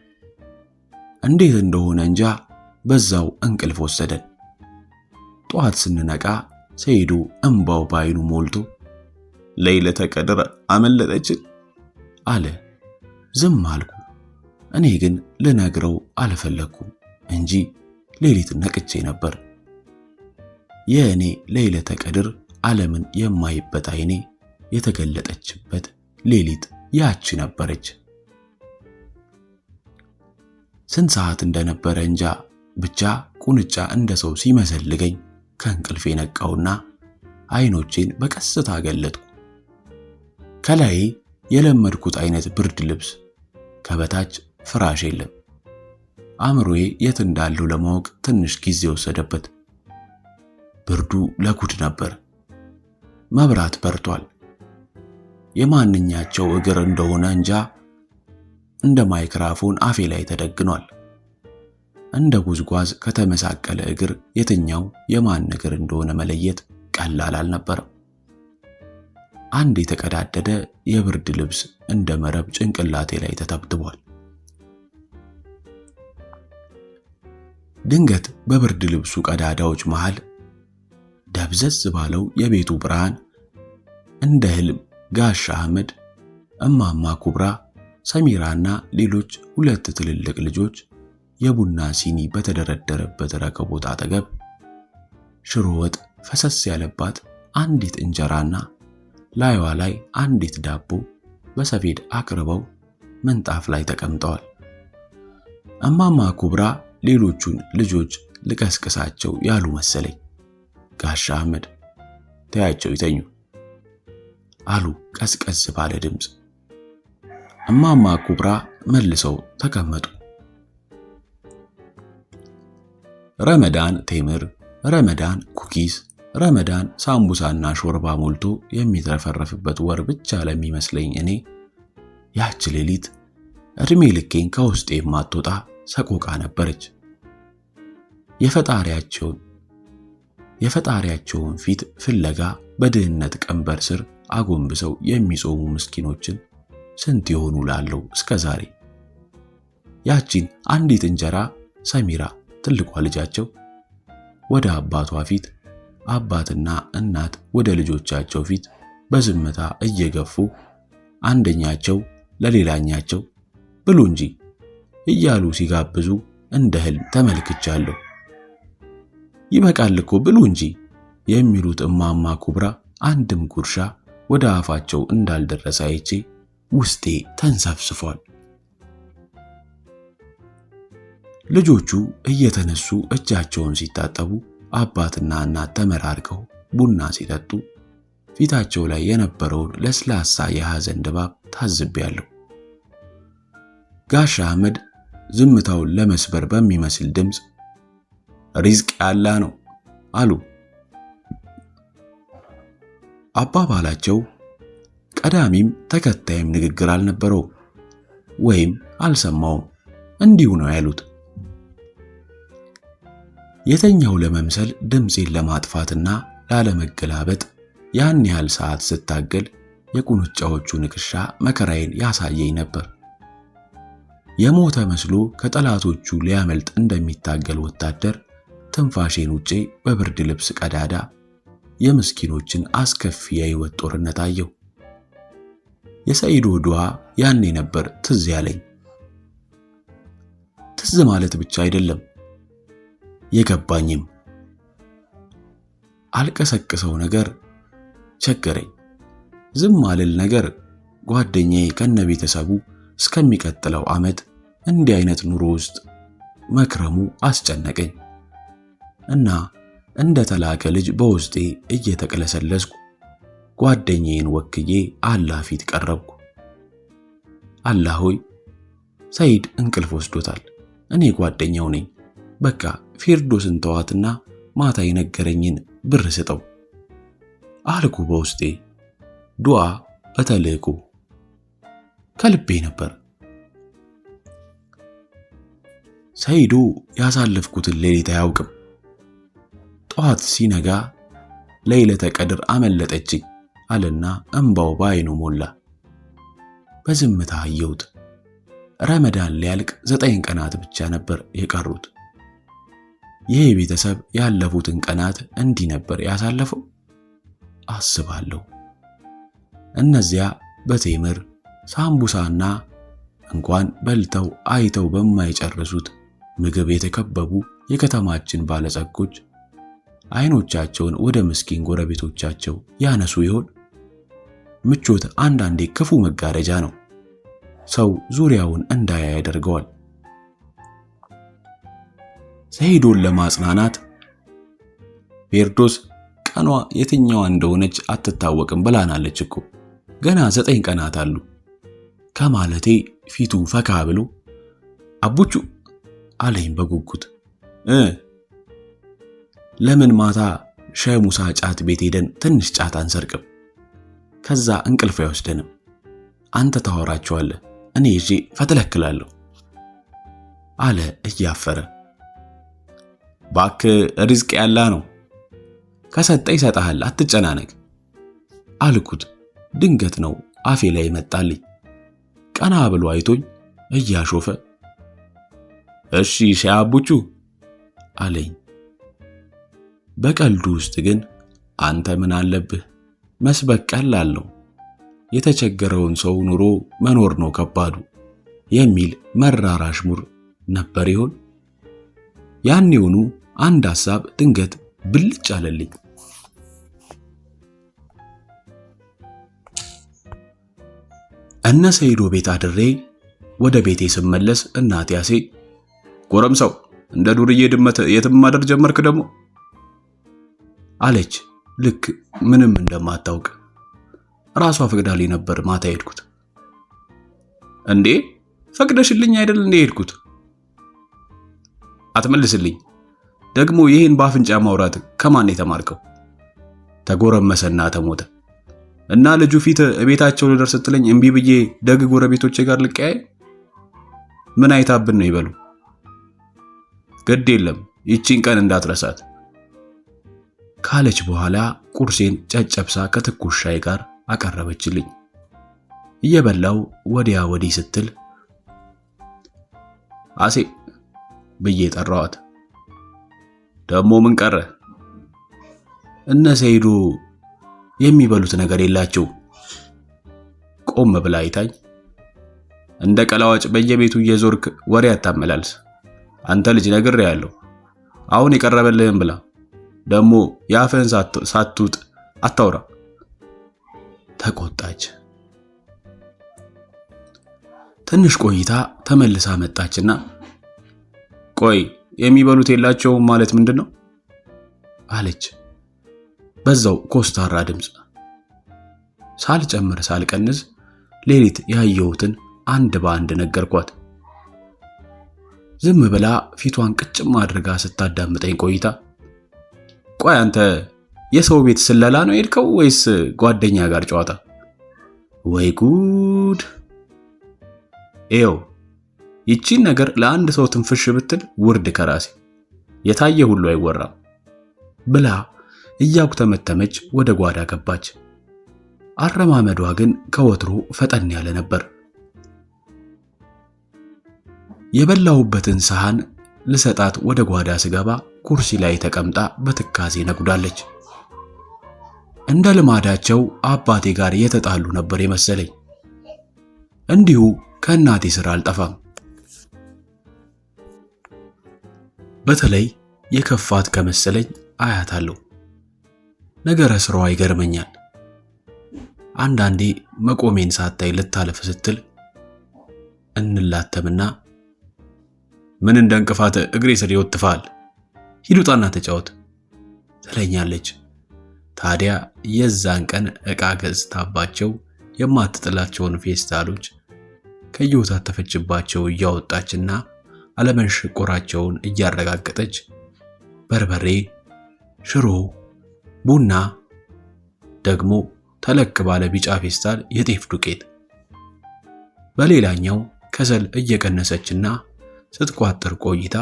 እንዴት እንደሆነ እንጃ በዛው እንቅልፍ ወሰደን። ጧት ስንነቃ ሰይዶ እንባው ባይኑ ሞልቶ ለይለተ ቀድር አመለጠችን አለ። ዝም አልኩ። እኔ ግን ልነግረው አልፈለኩም እንጂ ሌሊት ነቅቼ ነበር። የእኔ ለይለተ ቀድር ዓለምን የማይበት አይኔ የተገለጠችበት ሌሊት ያቺ ነበረች። ስንት ሰዓት እንደነበረ እንጃ፣ ብቻ ቁንጫ እንደ ሰው ሲመሰልገኝ ከእንቅልፌ ነቃውና አይኖቼን በቀስታ ገለጥኩ። ከላይ የለመድኩት አይነት ብርድ ልብስ፣ ከበታች ፍራሽ የለም። አእምሮዬ የት እንዳለው ለማወቅ ትንሽ ጊዜ ወሰደበት። ብርዱ ለጉድ ነበር። መብራት በርቷል። የማንኛቸው እግር እንደሆነ እንጃ እንደ ማይክራፎን አፌ ላይ ተደግኗል። እንደ ጉዝጓዝ ከተመሳቀለ እግር የትኛው የማን እግር እንደሆነ መለየት ቀላል አልነበረም። አንድ የተቀዳደደ የብርድ ልብስ እንደ መረብ ጭንቅላቴ ላይ ተተብትቧል። ድንገት በብርድ ልብሱ ቀዳዳዎች መሃል ደብዘዝ ባለው የቤቱ ብርሃን እንደ ህልም ጋሻ አህመድ፣ እማማ ኩብራ፣ ሰሚራና ሌሎች 2 ትልልቅ ልጆች የቡና ሲኒ በተደረደረበት ረከቦት አጠገብ ሽሮ ወጥ ፈሰስ ያለባት አንዲት እንጀራና ላይዋ ላይ አንዲት ዳቦ በሰፌድ አቅርበው ምንጣፍ ላይ ተቀምጠዋል። እማማ ኩብራ ሌሎቹን ልጆች ልቀስቅሳቸው ያሉ መሰለኝ። ጋሻ አህመድ ተያቸው ይተኙ አሉ ቀስቀስ ባለ ድምፅ። እማማ ኩብራ መልሰው ተቀመጡ። ረመዳን ቴምር፣ ረመዳን ኩኪስ፣ ረመዳን ሳምቡሳና ሾርባ ሞልቶ የሚትረፈረፍበት ወር ብቻ ለሚመስለኝ እኔ ያች ሌሊት እድሜ ልኬን ከውስጤ የማትወጣ ሰቆቃ ነበረች። የፈጣሪያቸውን ፊት ፍለጋ በድህነት ቀንበር ስር አጎንብሰው የሚጾሙ ምስኪኖችን ስንት ይሆኑ ላለው እስከ ዛሬ። ያቺን አንዲት እንጀራ ሰሚራ ትልቋ ልጃቸው ወደ አባቷ ፊት፣ አባትና እናት ወደ ልጆቻቸው ፊት በዝምታ እየገፉ አንደኛቸው ለሌላኛቸው ብሉ እንጂ እያሉ ሲጋብዙ እንደ ህልም ተመልክቻለሁ። ይበቃል እኮ ብሉ እንጂ የሚሉት እማማ ኩብራ አንድም ጉርሻ ወደ አፋቸው እንዳልደረሰ አይቼ ውስጤ ተንሰፍስፏል። ልጆቹ እየተነሱ እጃቸውን ሲታጠቡ አባትና እናት ተመራርቀው ቡና ሲጠጡ ፊታቸው ላይ የነበረውን ለስላሳ የሐዘን ድባብ ታዝቤያለሁ። ጋሻ አህመድ ዝምታውን ለመስበር በሚመስል ድምፅ ሪዝቅ ያላ ነው አሉ። አባባላቸው ቀዳሚም ተከታይም ንግግር አልነበረውም፣ ወይም አልሰማውም። እንዲሁ ነው ያሉት። የተኛው ለመምሰል ድምፄን ለማጥፋትና ላለመገላበጥ ያን ያህል ሰዓት ስታገል የቁንጫዎቹ ንክሻ መከራዬን ያሳየኝ ነበር። የሞተ መስሎ ከጠላቶቹ ሊያመልጥ እንደሚታገል ወታደር ትንፋሼን ውጬ በብርድ ልብስ ቀዳዳ የምስኪኖችን አስከፊ የህይወት ጦርነት አየሁ። የሰይዶ ዱዓ ያኔ ነበር ትዝ ያለኝ። ትዝ ማለት ብቻ አይደለም የገባኝም። አልቀሰቅሰው ነገር ቸገረኝ፣ ዝም አልል ነገር ጓደኛዬ ከነቤተሰቡ እስከሚቀጥለው ዓመት እንዲህ አይነት ኑሮ ውስጥ መክረሙ አስጨነቀኝ እና እንደ ተላከ ልጅ በውስጤ እየተቅለሰለስኩ ጓደኛዬን ወክዬ አላህ ፊት ቀረብኩ። አላህ ሆይ ሰይድ እንቅልፍ ወስዶታል፣ እኔ ጓደኛው ነኝ። በቃ ፊርዶስን ተዋትና ማታ የነገረኝን ብር ስጠው አልኩ በውስጤ። ዱዓ በተልእኮ ከልቤ ነበር። ሰይዱ ያሳለፍኩትን ሌሊት አያውቅም። ጠዋት ሲነጋ ለይለተ ቀድር አመለጠችኝ አለና እንባው በዓይኑ ሞላ። በዝምታ አየሁት። ረመዳን ሊያልቅ 9 ቀናት ብቻ ነበር የቀሩት። ይህ ቤተሰብ ያለፉትን ቀናት እንዲህ ነበር ያሳለፈው አስባለሁ። እነዚያ በቴምር ሳምቡሳና እንኳን በልተው አይተው በማይጨርሱት ምግብ የተከበቡ የከተማችን ባለጸጎች አይኖቻቸውን ወደ ምስኪን ጎረቤቶቻቸው ያነሱ ይሆን? ምቾት አንዳንዴ ክፉ መጋረጃ ነው። ሰው ዙሪያውን እንዳያይ ያደርገዋል። ሰይዶን ለማጽናናት ፊርዶስ ቀኗ የትኛዋ እንደሆነች አትታወቅም ብላናለች እኮ ገና 9 ቀናት አሉ ከማለቴ ፊቱ ፈካ ብሎ አቡቹ አለኝ በጉጉት። ለምን ማታ ሻይ ሙሳ ጫት ቤት ሄደን ትንሽ ጫት አንሰርቅም? ከዛ እንቅልፍ አይወስደንም። አንተ ታወራቸዋለህ፣ እኔ ይዤ ፈትለክላለሁ አለ እያፈረ። ባክ ሪዝቅ ያላ ነው፣ ከሰጠ ይሰጣል፣ አትጨናነቅ አልኩት። ድንገት ነው አፌ ላይ መጣልኝ። ቀና ብሎ አይቶኝ እያሾፈ እሺ ሻይ አቡቹ አለኝ። በቀልዱ ውስጥ ግን አንተ ምን አለብህ መስበክ ቀላል ነው፣ የተቸገረውን ሰው ኑሮ መኖር ነው ከባዱ የሚል መራራ አሽሙር ነበር ይሆን? ያኔውኑ አንድ ሐሳብ ድንገት ብልጭ አለልኝ። እነ ሰይዶ ቤት አድሬ ወደ ቤቴ ስመለስ እናቴ ያሴ ጎረምሳው እንደ ዱርዬ ድመት የትም ማደር ጀመርክ ደግሞ አለች። ልክ ምንም እንደማታውቅ ራሷ ፈቅዳልኝ ነበር ማታ ሄድኩት። እንዴ ፈቅደሽልኝ አይደል እንዴ ሄድኩት? አትመልስልኝ ደግሞ ይሄን በአፍንጫ ማውራት ከማን የተማርከው? ተጎረመሰና ተሞተ እና ልጁ ፊት ቤታቸው ልደርስ ስትለኝ እምቢ ብዬ ደግ ጎረቤቶቼ ጋር ልቀያይ ምን አይታብን ነው ይበሉ። ግድ የለም ይቺን ቀን እንዳትረሳት ካለች በኋላ ቁርሴን ጨጨብሳ ከትኩስ ሻይ ጋር አቀረበችልኝ። እየበላው ወዲያ ወዲህ ስትል አሴ ብዬ ጠራዋት። ደሞ ምን ቀረ? እነ ሰይዶ የሚበሉት ነገር የላቸው። ቆም ብላ አይታኝ እንደ ቀላዋጭ በየቤቱ እየዞርክ ወሬ አታመላልስ። አንተ ልጅ ነግሬሃለሁ፣ አሁን የቀረበልህን ብላ። ደሞ ያፈን ሳትውጥ አታውራ ተቆጣች። ትንሽ ቆይታ ተመልሳ መጣችና ቆይ የሚበሉት የላቸውም ማለት ምንድነው አለች በዛው ኮስታራ ድምጽ። ሳልጨምር ሳልቀንስ ሌሊት ያየሁትን አንድ በአንድ ነገርኳት። ዝም ብላ ፊቷን ቅጭም አድርጋ ስታዳምጠኝ ቆይታ ቆይ አንተ የሰው ቤት ስለላ ነው ሄድከው ወይስ ጓደኛ ጋር ጨዋታ? ወይ ጉድ! ይቺን ነገር ለአንድ ሰው ትንፍሽ ብትል ውርድ ከራሴ የታየ ሁሉ አይወራም ብላ እያኩተመተመች ወደ ጓዳ ገባች። አረማመዷ ግን ከወትሮ ፈጠን ያለ ነበር። የበላሁበትን ሰሃን ልሰጣት ወደ ጓዳ ስገባ ኩርሲ ላይ ተቀምጣ በትካዜ ነጉዳለች። እንደ ልማዳቸው አባቴ ጋር የተጣሉ ነበር የመሰለኝ። እንዲሁ ከእናቴ ስራ አልጠፋም። በተለይ የከፋት ከመሰለኝ አያታለሁ። ነገረ ስራዋ ይገርመኛል። አንዳንዴ መቆሜን ሳታይ ልታለፍ ስትል እንላተምና ምን እንደ እንቅፋት እግሬ ስር ይወጥፋል፣ ሂዱጣና ተጫወት ትለኛለች። ታዲያ የዛን ቀን ዕቃ ገዝታባቸው የማትጥላቸውን ፌስታሎች ከየወታተፈችባቸው እያወጣችና አለመንሸቆራቸውን እያረጋገጠች በርበሬ፣ ሽሮ፣ ቡና፣ ደግሞ ተለቅ ባለ ቢጫ ፌስታል የጤፍ ዱቄት፣ በሌላኛው ከሰል እየቀነሰችና ስትቋጥር ቆይታ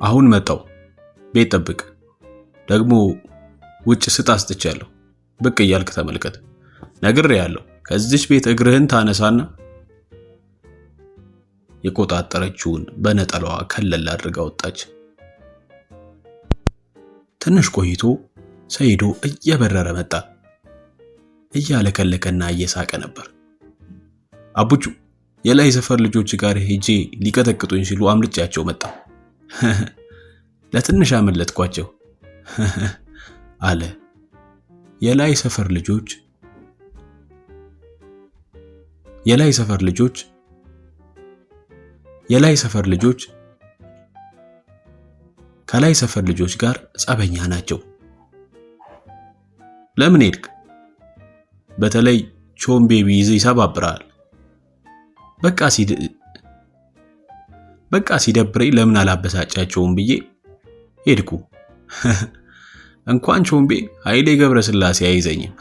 አሁን መጣው፣ ቤት ጠብቅ፣ ደግሞ ውጭ ስጥ አስጥቻለሁ፣ ብቅ እያልክ ተመልከት፣ ነግሬያለሁ፣ ከዚች ቤት እግርህን ታነሳና የቆጣጠረችውን በነጠላዋ ከለል አድርጋ ወጣች። ትንሽ ቆይቶ ሰይዶ እየበረረ መጣ። እያለከለከና እየሳቀ ነበር። አቡቹ የላይ ሰፈር ልጆች ጋር ሄጄ ሊቀጠቅጡኝ ሲሉ አምልጫቸው መጣ። ለትንሽ አመለጥኳቸው አለ። የላይ ሰፈር ልጆች ከላይ ሰፈር ልጆች ጋር ጸበኛ ናቸው። ለምን ሄድክ? በተለይ ቾምቤ ቢይዝ ይሰባብራል። በቃ ሲደብረኝ ለምን አላበሳጫቸውም ብዬ ሄድኩ። እንኳን ቾምቤ ኃይሌ ገብረስላሴ አይዘኝም።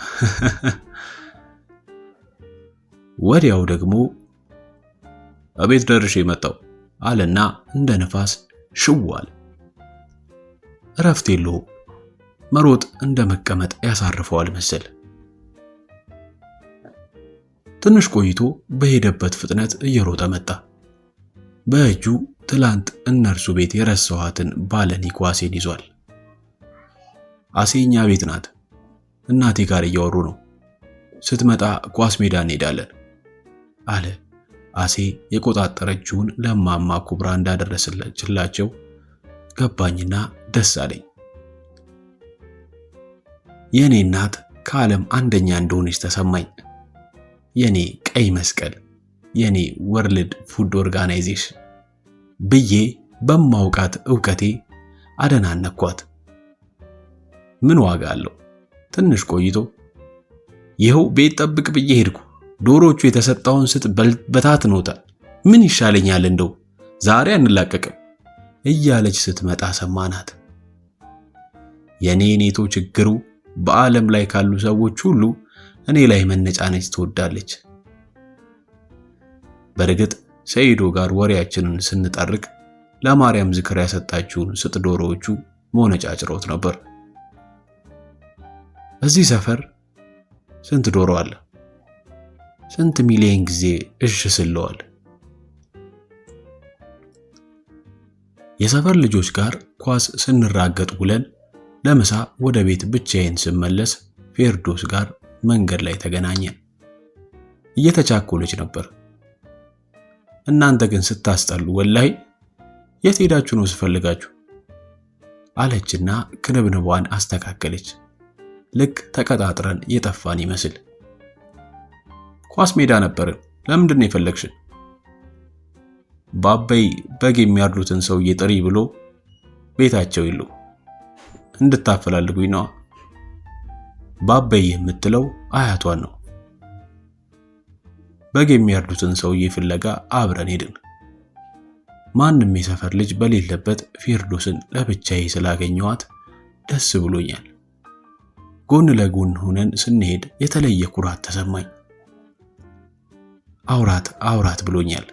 ወዲያው ደግሞ አቤት ደርሼ መጣው አለና እንደ ነፋስ ሽዋል። እረፍት የለውም። መሮጥ እንደ መቀመጥ ያሳርፈዋል መሰል። ትንሽ ቆይቶ በሄደበት ፍጥነት እየሮጠ መጣ። በእጁ ትላንት እነርሱ ቤት የረሳኋትን ባለኒ ኳሴን ይዟል። አሴኛ ቤት ናት። እናቴ ጋር እያወሩ ነው። ስትመጣ ኳስ ሜዳ እንሄዳለን አለ። አሴ የቆጣጠረችውን ለማማ ኩብራ እንዳደረሰችላቸው ገባኝና ደስ አለኝ። የኔ እናት ከዓለም አንደኛ እንደሆነች ተሰማኝ። የኔ ቀይ መስቀል፣ የኔ ወርልድ ፉድ ኦርጋናይዜሽን ብዬ በማውቃት ዕውቀቴ አደናነኳት። ምን ዋጋ አለው? ትንሽ ቆይቶ ይኸው ቤት ጠብቅ ብዬ ሄድኩ። ዶሮቹ የተሰጣውን ስጥ በታትነውታል። ምን ይሻለኛል? እንደው ዛሬ አንላቀቅም እያለች ስትመጣ ሰማናት። የኔ ኔቶ ችግሩ በዓለም ላይ ካሉ ሰዎች ሁሉ እኔ ላይ መነጫነጭ ትወዳለች። በርግጥ ሰይዶ ጋር ወሬያችንን ስንጠርቅ ለማርያም ዝክር ያሰጣችውን ስጥ ዶሮዎቹ መነጫጭሮት ነበር። እዚህ ሰፈር ስንት ዶሮ አለ? ስንት ሚሊዮን ጊዜ እሽ ስለዋል። የሰፈር ልጆች ጋር ኳስ ስንራገጥ ውለን ለምሳ ወደ ቤት ብቻዬን ስመለስ ፌርዶስ ጋር መንገድ ላይ ተገናኘን። እየተቻኮለች ነበር። እናንተ ግን ስታስጠሉ ወላይ የት ሄዳችሁ ነው ስፈልጋችሁ አለችና ክንብንቧን አስተካከለች። ልክ ተቀጣጥረን የጠፋን ይመስል። ኳስ ሜዳ ነበርን። ለምንድን ነው የፈለግሽን? ባበይ በግ የሚያርዱትን ሰውዬ ጥሪ ብሎ ቤታቸው ይሉ እንድታፈላልጉኝ ነው። ባበይ የምትለው አያቷን ነው። በግ የሚያርዱትን ሰውዬ ፍለጋ አብረን ሄድን። ማንም የሰፈር ልጅ በሌለበት ፌርዶስን ለብቻዬ ስላገኘኋት ደስ ብሎኛል። ጎን ለጎን ሆነን ስንሄድ የተለየ ኩራት ተሰማኝ። አውራት ብሎኛል።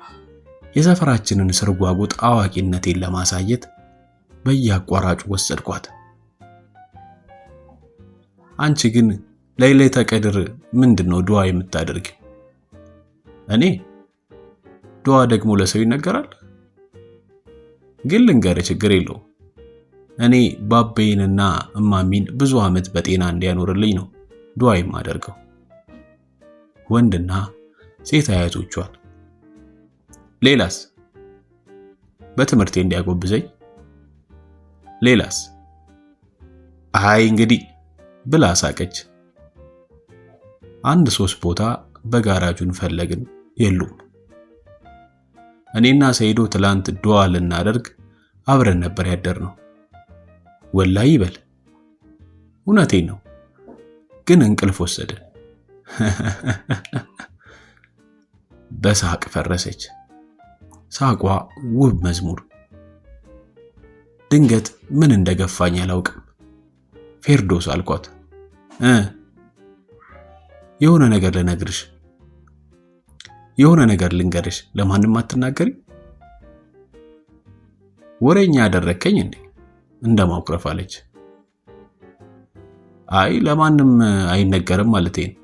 የሰፈራችንን ስርጓጉጥ አዋቂነቴን ለማሳየት በየአቋራጩ ወሰድኳት። አንቺ ግን ለይለተ ቀድር ምንድነው ዱዓ የምታደርግ? እኔ ዱዓ ደግሞ ለሰው ይነገራል? ግን ልንገርህ፣ ችግር የለውም። እኔ ባበይንና እማሚን ብዙ ዓመት በጤና እንዲያኖርልኝ ነው ዱዓ የማደርገው። ወንድና ሴት አያቶቿን። ሌላስ? በትምህርቴ እንዲያጎብዘኝ። ሌላስ? አይ እንግዲህ ብላ ሳቀች። አንድ 3 ቦታ በጋራጁን ፈለግን፣ የሉም። እኔና ሰይዶ ትላንት ዱዓ ልናደርግ አብረን ነበር ያደርነው። ወላሂ ይበል እውነቴን ነው፣ ግን እንቅልፍ ወሰደን። በሳቅ ፈረሰች። ሳቋ ውብ መዝሙር። ድንገት ምን እንደገፋኝ አላውቅም። ፌርዶስ አልኳት። የሆነ ነገር ልንገርሽ፣ ለማንም አትናገሪ? ወሬኛ ያደረከኝ እንዴ? እንደማውቅረፍ አለች። አይ ለማንም አይነገርም ማለቴ ነው።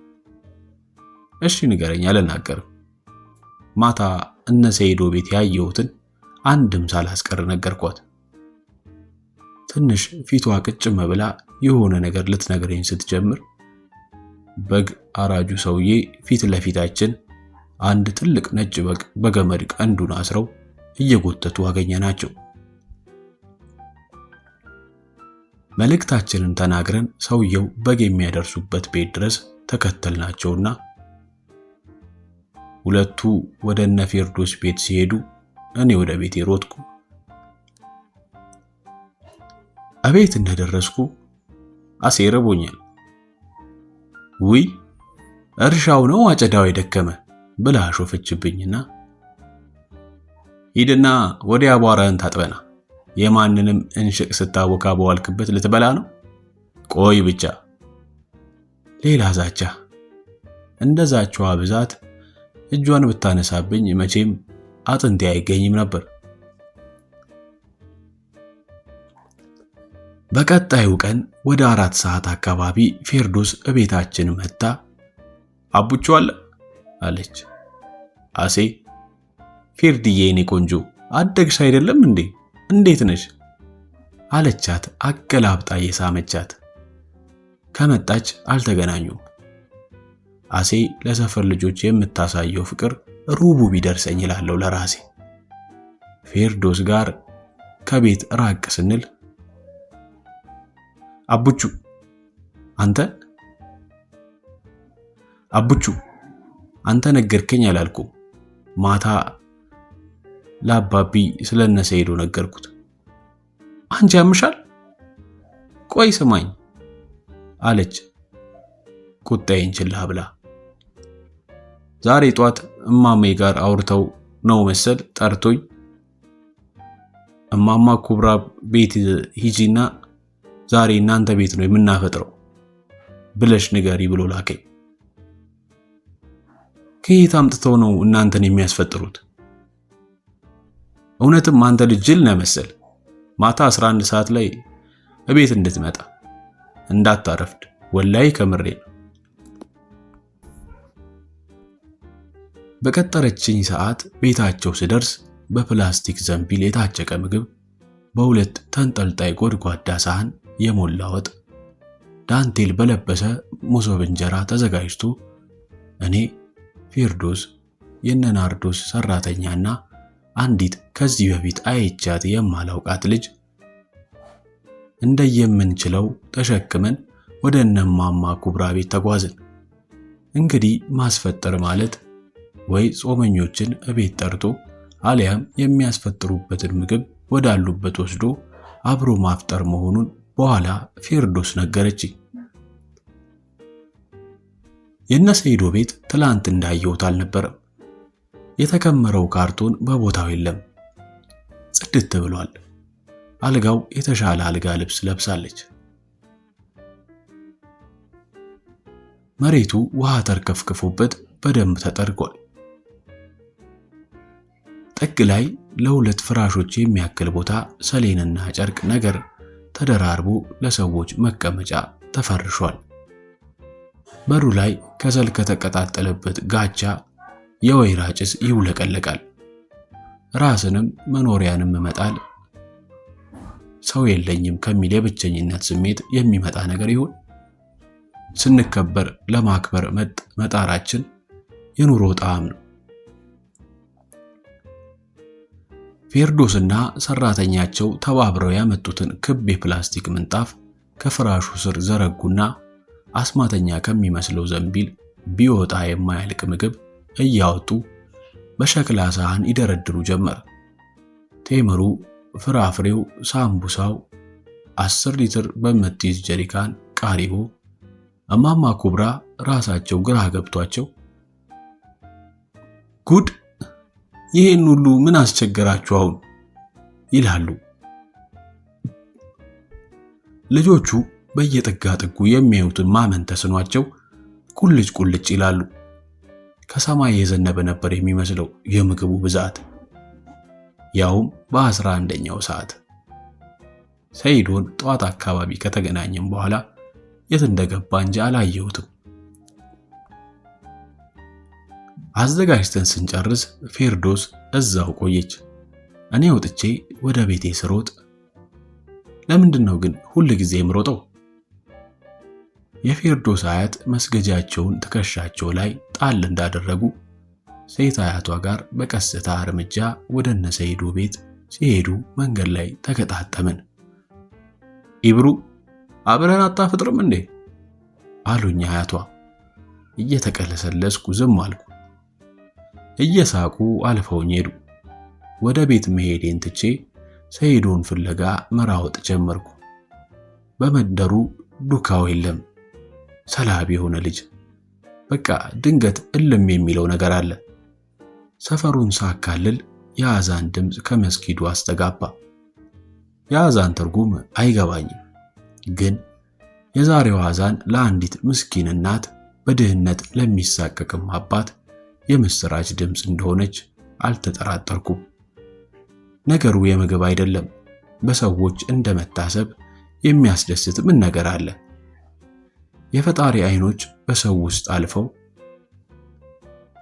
እሺ ንገረኝ። አልናገርም። ማታ እነ ሰይዶ ቤት ያየሁትን አንድም ሳላስቀር ነገርኳት። ትንሽ ፊቷ ቅጭም ብላ የሆነ ነገር ልትነግረኝ ስትጀምር በግ አራጁ ሰውዬ ፊት ለፊታችን አንድ ትልቅ ነጭ በግ በገመድ ቀንዱን አስረው እየጎተቱ አገኘናቸው። መልእክታችንን ተናግረን ሰውየው በግ የሚያደርሱበት ቤት ድረስ ተከተልናቸውና ሁለቱ ወደ እነ ፌርዶስ ቤት ሲሄዱ እኔ ወደ ቤቴ ሮጥኩ። አቤት እንደደረስኩ አሴ ርቦኛል። ውይ እርሻው ነው አጨዳው የደከመ ብላ ሾፈችብኝና ሂድና ወዲያ አቧራህን ታጥበና የማንንም እንሽቅ ስታቦካ በዋልክበት ልትበላ ነው? ቆይ ብቻ። ሌላ ዛቻ። እንደዛቻዋ ብዛት እጇን ብታነሳብኝ መቼም አጥንቴ አይገኝም ነበር። በቀጣዩ ቀን ወደ 4 ሰዓት አካባቢ ፌርዶስ እቤታችን መጣ። አቡቹ አለ አለች። አሴ ፌርድዬ የኔ ቆንጆ አደግሽ አይደለም እንዴ? እንዴት ነሽ? አለቻት አገላብጣ የሳመቻት። ከመጣች አልተገናኙም። አሴ ለሰፈር ልጆች የምታሳየው ፍቅር ሩቡ ቢደርሰኝ እላለሁ ለራሴ። ፌርዶስ ጋር ከቤት ራቅ ስንል አቡቹ አንተ ነገርከኝ አላልኩ? ማታ ለአባቢ ስለነ ሰይዶ ነገርኩት። አንቺ ያምሻል? ቆይ ስማኝ አለች ቁጣዬን ችላ ብላ። ዛሬ ጧት እማሜ ጋር አውርተው ነው መሰል ጠርቶኝ እማማ ኩብራ ቤት ሂጂና ዛሬ እናንተ ቤት ነው የምናፈጥረው ብለሽ ንገሪ ብሎ ላከኝ። ከየት አምጥተው ነው እናንተን የሚያስፈጥሩት? እውነትም አንተ ልጅ ጅል ነህ መሰል። ማታ 11 ሰዓት ላይ እቤት እንድትመጣ እንዳታረፍድ፣ ወላይ ከምሬ ነው። በቀጠረችኝ ሰዓት ቤታቸው ስደርስ በፕላስቲክ ዘንቢል የታጨቀ ምግብ፣ በሁለት ተንጠልጣይ ጎድጓዳ ሳህን የሞላ ወጥ፣ ዳንቴል በለበሰ መሶብ እንጀራ ተዘጋጅቶ እኔ ፌርዶስ የነናርዶስ ሰራተኛና አንዲት ከዚህ በፊት አይቻት የማላውቃት ልጅ እንደየምንችለው ተሸክመን ወደ እነማማ ኩብራ ቤት ተጓዝን። እንግዲህ ማስፈጠር ማለት ወይ ጾመኞችን እቤት ጠርቶ አሊያም የሚያስፈጥሩበትን ምግብ ወዳሉበት ወስዶ አብሮ ማፍጠር መሆኑን በኋላ ፌርዶስ ነገረችኝ። የነሰይዶ ቤት ትላንት እንዳየሁት አልነበረም። የተከመረው ካርቶን በቦታው የለም፣ ጽድት ብሏል። አልጋው የተሻለ አልጋ ልብስ ለብሳለች። መሬቱ ውሃ ተርከፍክፎበት በደንብ ተጠርጓል። ጥግ ላይ ለሁለት ፍራሾች የሚያክል ቦታ ሰሌንና ጨርቅ ነገር ተደራርቦ ለሰዎች መቀመጫ ተፈርሿል። በሩ ላይ ከሰል ከተቀጣጠለበት ጋቻ የወይራ ጭስ ይውለቀለቃል። ራስንም መኖሪያንም መጣል ሰው የለኝም ከሚል የብቸኝነት ስሜት የሚመጣ ነገር ይሁን? ስንከበር ለማክበር መጣራችን የኑሮ ጣዕም ነው። ፌርዶስና ሰራተኛቸው ተባብረው ያመጡትን ክብ የፕላስቲክ ምንጣፍ ከፍራሹ ስር ዘረጉና አስማተኛ ከሚመስለው ዘንቢል ቢወጣ የማያልቅ ምግብ እያወጡ በሸክላ ሳህን ይደረድሩ ጀመር። ቴምሩ፣ ፍራፍሬው፣ ሳምቡሳው 10 ሊትር በምትይዝ ጀሪካን ቃሪቦ። እማማ ኩብራ ራሳቸው ግራ ገብቷቸው ጉድ ይሄን ሁሉ ምን አስቸገራችሁ አሁን ይላሉ። ልጆቹ በየጥጋ ጥጉ የሚያዩትን ማመን ተስኗቸው ቁልጭ ቁልጭ ይላሉ። ከሰማይ የዘነበ ነበር የሚመስለው የምግቡ ብዛት፣ ያውም በ11ኛው ሰዓት። ሰይዶን ጠዋት አካባቢ ከተገናኘም በኋላ የት እንደገባ እንጂ አላየሁትም። አዘጋጅተን ስንጨርስ ፌርዶስ እዛው ቆየች። እኔ ወጥቼ ወደ ቤቴ ስሮጥ ለምንድነው ግን ሁል ጊዜ የምሮጠው? የፌርዶስ አያት መስገጃቸውን ትከሻቸው ላይ ጣል እንዳደረጉ ሴት አያቷ ጋር በቀስታ እርምጃ ወደ እነ ሰይዶ ቤት ሲሄዱ መንገድ ላይ ተገጣጠምን። ኢብሩ አብረን አታፍጥርም እንዴ አሉኝ አያቷ። እየተቀለሰለስኩ ዝም አልኩ። እየሳቁ አልፈውኝ ሄዱ። ወደ ቤት መሄዴን ትቼ ሰይዶን ፍለጋ መራወጥ ጀመርኩ። በመንደሩ ዱካው የለም። ሰላቢ የሆነ ልጅ በቃ ድንገት እልም የሚለው ነገር አለ። ሰፈሩን ሳካልል የአዛን ድምፅ ከመስጊዱ አስተጋባ። የአዛን ትርጉም አይገባኝም፣ ግን የዛሬው አዛን ለአንዲት ምስኪን እናት በድህነት ለሚሳቀቅም አባት የምስራች ድምፅ እንደሆነች አልተጠራጠርኩም። ነገሩ የምግብ አይደለም። በሰዎች እንደመታሰብ የሚያስደስት ምን ነገር አለ? የፈጣሪ አይኖች በሰው ውስጥ አልፈው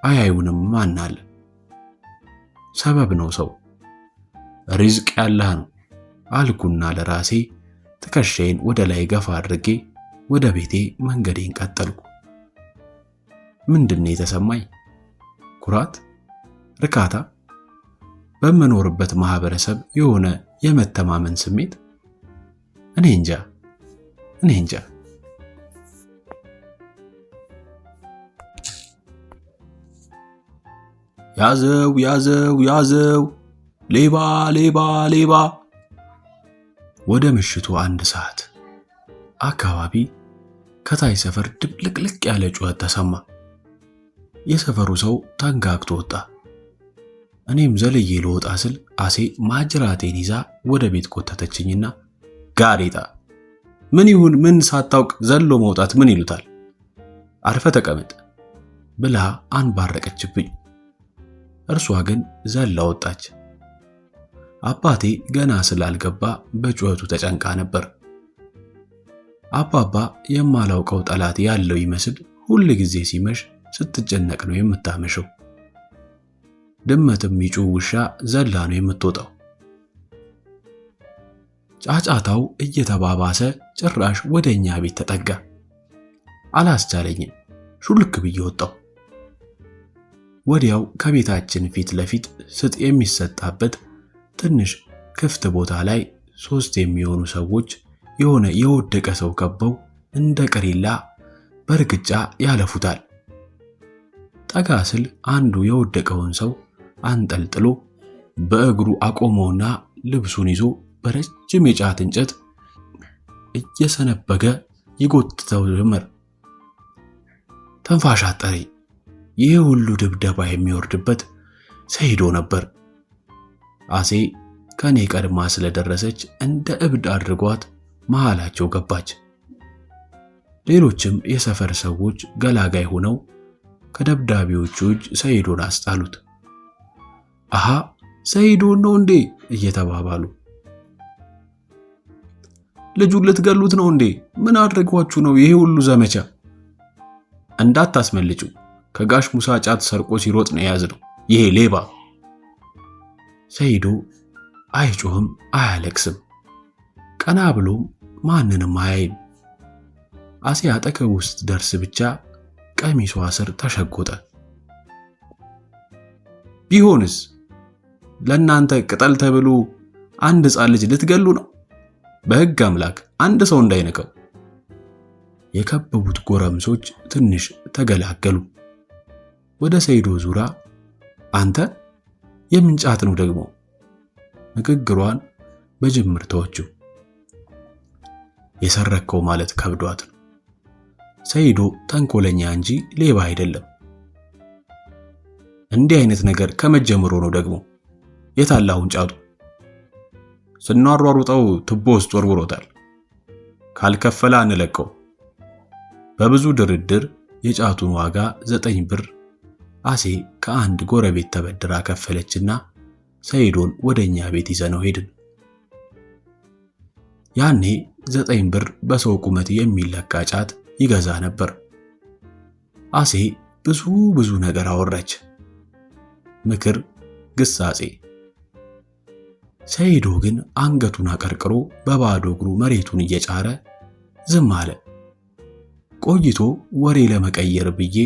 አያዩንም ማናለ? ሰበብ ነው ሰው፣ ሪዝቅ ያላህ ነው አልኩና ለራሴ ትከሻዬን ወደ ላይ ገፋ አድርጌ ወደ ቤቴ መንገዴን ቀጠልኩ። ምንድነው የተሰማኝ? ኩራት? ርካታ? በምኖርበት ማህበረሰብ የሆነ የመተማመን ስሜት? እኔ እንጃ። ያዘው ሌባ። ወደ ምሽቱ 1 ሰዓት አካባቢ ከታይ ሰፈር ድብልቅልቅ ያለ ጩኸት ተሰማ። የሰፈሩ ሰው ተንጋግቶ ወጣ። እኔም ዘልዬ ልወጣ ስል አሴ ማጅራቴን ይዛ ወደ ቤት ቆተተችኝና ጋሬጣ ምን ይሁን ምን ሳታውቅ ዘሎ መውጣት ምን ይሉታል? አርፈ ተቀመጥ ብላ አንባረቀችብኝ። እርሷ ግን ዘላ ወጣች። አባቴ ገና ስላልገባ በጩኸቱ ተጨንቃ ነበር። አባባ የማላውቀው ጠላት ያለው ይመስል ሁል ጊዜ ሲመሽ ስትጨነቅ ነው የምታመሸው። ድመትም ይጩህ ውሻ ዘላ ነው የምትወጣው። ጫጫታው እየተባባሰ ጭራሽ ወደኛ ቤት ተጠጋ። አላስቻለኝም። ሹልክ ብዬ ወጣሁ። ወዲያው ከቤታችን ፊት ለፊት ስጥ የሚሰጣበት ትንሽ ክፍት ቦታ ላይ 3 የሚሆኑ ሰዎች የሆነ የወደቀ ሰው ከበው እንደ ቀሪላ በርግጫ ያለፉታል። ጠጋ ስል አንዱ የወደቀውን ሰው አንጠልጥሎ በእግሩ አቆመውና ልብሱን ይዞ በረጅም የጫት እንጨት እየሰነበገ ይጎትተው ጀመር። ተንፋሽ አጠረኝ። ይህ ሁሉ ድብደባ የሚወርድበት ሰይዶ ነበር። አሴ ከኔ ቀድማ ስለደረሰች እንደ እብድ አድርጓት መሃላቸው ገባች። ሌሎችም የሰፈር ሰዎች ገላጋይ ሆነው ከደብዳቤዎቹ እጅ ሰይዶን አስጣሉት። አሃ ሰይዶን ነው እንዴ እየተባባሉ፣ ልጁን ልትገሉት ነው እንዴ? ምን አድርጓችሁ ነው ይሄ ሁሉ ዘመቻ? እንዳታስመልጩ፣ ከጋሽ ሙሳ ጫት ሰርቆ ሲሮጥ ነው የያዝነው ይሄ ሌባ። ሰይዶ አይጮህም አያለቅስም፣ ቀና ብሎም ማንንም አያይም። አሴ አጠገቡ ውስጥ ደርስ ብቻ ቀሚሷ ስር ተሸጎጠ። ቢሆንስ ለእናንተ ቅጠል ተብሎ አንድ ሕፃን ልጅ ልትገሉ ነው? በሕግ አምላክ አንድ ሰው እንዳይነካው። የከበቡት ጎረምሶች ትንሽ ተገላገሉ። ወደ ሰይዶ ዙራ አንተ የምን ጫት ነው ደግሞ? ንግግሯን በጅምር ተወችው። የሰረከው ማለት ከብዷት ነው። ሰይዶ ተንኮለኛ እንጂ ሌባ አይደለም። እንዲህ አይነት ነገር ከመጀመሩ ነው ደግሞ። የታላውን ጫቱ? ስናሯሩጠው ቱቦ ውስጥ ወርውሮታል። ካልከፈለ አንለቀው። በብዙ ድርድር የጫቱን ዋጋ 9 ብር አሴ ከአንድ ጎረቤት ተበድራ ከፈለችና ሰይዶን ወደኛ ቤት ይዘነው ሄድን። ያኔ 9 ብር በሰው ቁመት የሚለካ ጫት ይገዛ ነበር። አሴ ብዙ ነገር አወራች። ምክር፣ ግሳጼ። ሰይዶ ግን አንገቱን አቀርቅሮ በባዶ እግሩ መሬቱን እየጫረ ዝም አለ። ቆይቶ ወሬ ለመቀየር ብዬ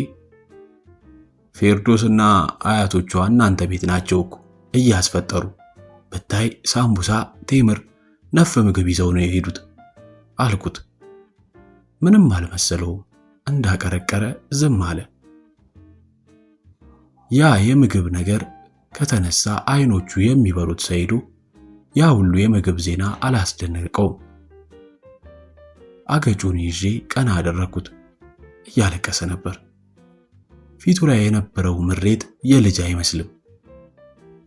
ፌርዶስና አያቶቿ እናንተ ቤት ናቸው እኮ እያስፈጠሩ ብታይ ሳምቡሳ፣ ቴምር፣ ነፍ ምግብ ይዘው ነው የሄዱት አልኩት። ምንም አልመሰለውም። እንዳቀረቀረ ዝም አለ። ያ የምግብ ነገር ከተነሳ አይኖቹ የሚበሩት ሰይዶ ያ ሁሉ የምግብ ዜና አላስደነቀውም። አገጩን ይዤ ቀና አደረኩት። እያለቀሰ ነበር። ፊቱ ላይ የነበረው ምሬት የልጅ አይመስልም።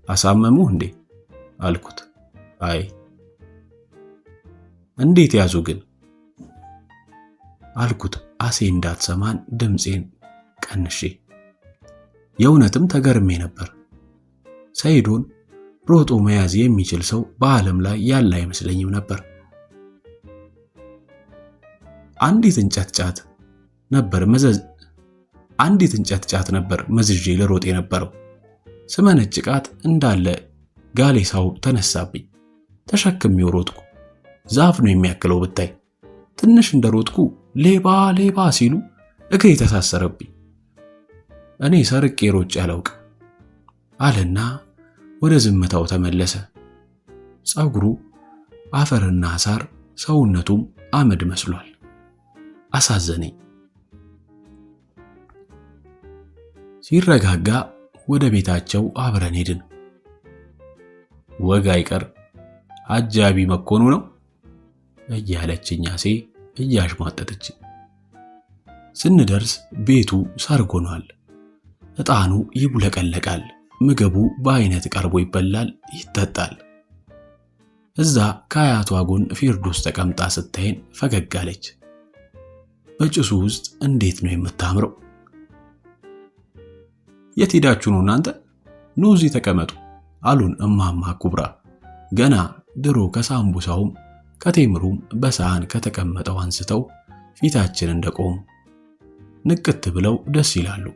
አሳመሙ እንዴ አልኩት። አይ። እንዴት ያዙ ግን አልኩት። አሴ እንዳትሰማን ድምፄን ቀንሼ። የእውነትም ተገርሜ ነበር። ሰይዶን ሮጦ መያዝ የሚችል ሰው በዓለም ላይ ያለ አይመስለኝም ነበር። አንዲት እንጨት ጫት ነበር መዝዤ ለሮጥ የነበረው። ስመነጭቃት እንዳለ ጋሌሳው ተነሳብኝ። ተሸክሜው ሮጥኩ። ዛፍ ነው የሚያክለው ብታይ። ትንሽ እንደሮጥኩ ሌባ ሲሉ እግሬ ተሳሰረብኝ። እኔ ሰርቄ ሮጬ አላውቅ አለና ወደ ዝምታው ተመለሰ። ጸጉሩ አፈርና ሳር፣ ሰውነቱም አመድ መስሏል። አሳዘነኝ። ሲረጋጋ ወደ ቤታቸው አብረን ሄድን። ወግ አይቀር አጃቢ መኮኑ ነው እያለችኝ አሴ እያሽሟጠጠች። ስንደርስ ቤቱ ሰርግ ሆኗል። ዕጣኑ ይቡለቀለቃል። ምግቡ በአይነት ቀርቦ ይበላል፣ ይጠጣል። እዛ ከአያቷ ጎን ፊርዶስ ተቀምጣ ስታየን ፈገግ አለች። በጭሱ ውስጥ እንዴት ነው የምታምረው! የት ሄዳችሁ ነው እናንተ? ኑ እዚህ ተቀመጡ አሉን እማማ ኩብራ። ገና ድሮ ከሳምቡሳውም ከቴምሩም በሳህን ከተቀመጠው አንስተው ፊታችን እንደቆሙ ንቅት ብለው ደስ ይላሉ።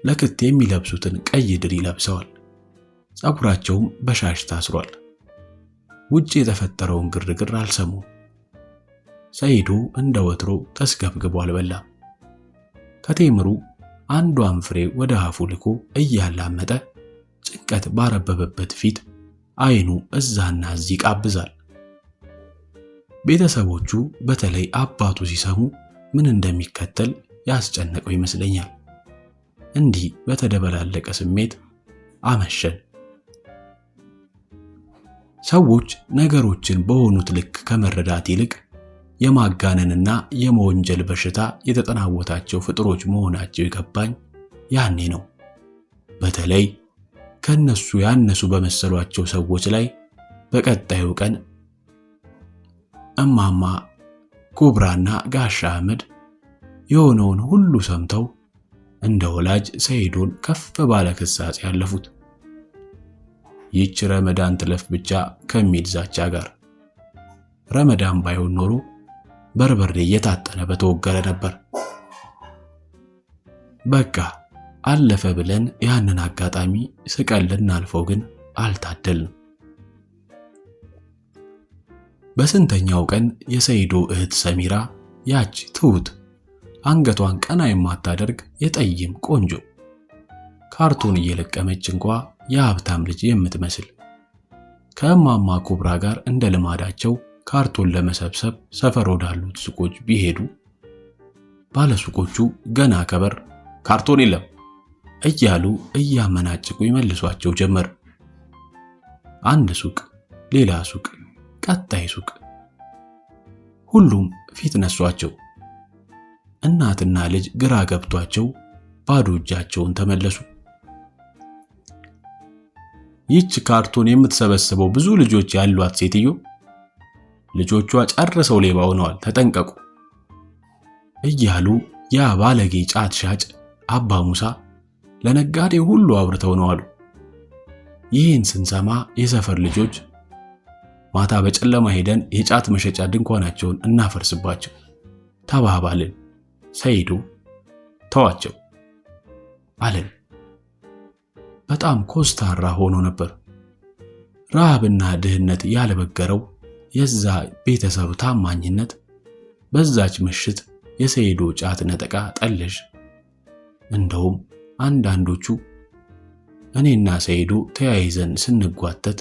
ለክት የሚለብሱትን ቀይ ድሪ ለብሰዋል። ጸጉራቸውም በሻሽ ታስሯል። ውጭ የተፈጠረውን ግርግር አልሰሙም። ሰይዶ እንደ ወትሮ ተስገብግቦ አልበላም። ከቴምሩ አንዷን ፍሬ ወደ አፉ ልኮ እያላመጠ ጭንቀት ባረበበበት ፊት አይኑ እዛና እዚህ ይቃብዛል። ቤተሰቦቹ በተለይ አባቱ ሲሰሙ ምን እንደሚከተል ያስጨነቀው ይመስለኛል። እንዲህ በተደበላለቀ ስሜት አመሸን። ሰዎች ነገሮችን በሆኑት ልክ ከመረዳት ይልቅ የማጋነንና የመወንጀል በሽታ የተጠናወታቸው ፍጥሮች መሆናቸው የገባኝ ያኔ ነው። በተለይ ከነሱ ያነሱ በመሰሏቸው ሰዎች ላይ በቀጣዩ ቀን እማማ ኩብራና ጋሻ አህመድ የሆነውን ሁሉ ሰምተው እንደ ወላጅ ሰይዶን ከፍ ባለ ክሳጼ ያለፉት። ይህች ረመዳን ትለፍ ብቻ ከሚል ዛቻ ጋር። ረመዳን ባይሆን ኖሮ በርበሬ እየታጠነ በተወገረ ነበር። በቃ አለፈ ብለን ያንን አጋጣሚ ስቀል ልናልፈው ግን አልታደልንም። በስንተኛው ቀን የሰይዶ እህት ሰሚራ ያች ትሁት አንገቷን ቀና የማታደርግ የጠይም ቆንጆ ካርቶን እየለቀመች እንኳ የሀብታም ልጅ የምትመስል ከእማማ ኩብራ ጋር እንደ ልማዳቸው ካርቶን ለመሰብሰብ ሰፈር ወዳሉት ሱቆች ቢሄዱ ባለሱቆቹ ገና ከበር ካርቶን የለም እያሉ እያመናጭቁ ይመልሷቸው ጀመር። አንድ ሱቅ፣ ሌላ ሱቅ፣ ቀጣይ ሱቅ፣ ሁሉም ፊት ነሷቸው። እናትና ልጅ ግራ ገብቷቸው ባዶ እጃቸውን ተመለሱ። ይህች ካርቶን የምትሰበስበው ብዙ ልጆች ያሏት ሴትዮ ልጆቿ ጨርሰው ሌባ ሆነዋል፣ ተጠንቀቁ እያሉ ያ ባለጌ ጫት ሻጭ አባ ሙሳ ለነጋዴ ሁሉ አውርተው ነው አሉ። ይህን ስንሰማ የሰፈር ልጆች ማታ በጨለማ ሄደን የጫት መሸጫ ድንኳናቸውን እናፈርስባቸው ተባባልን። ሰይዶ ተዋቸው አለን። በጣም ኮስታራ ሆኖ ነበር። ረሃብና ድህነት ያለበገረው የዛ ቤተሰብ ታማኝነት በዛች ምሽት የሰይዶ ጫት ነጠቃ ጠለሽ። እንደውም አንዳንዶቹ እኔና ሰይዶ ተያይዘን ስንጓተት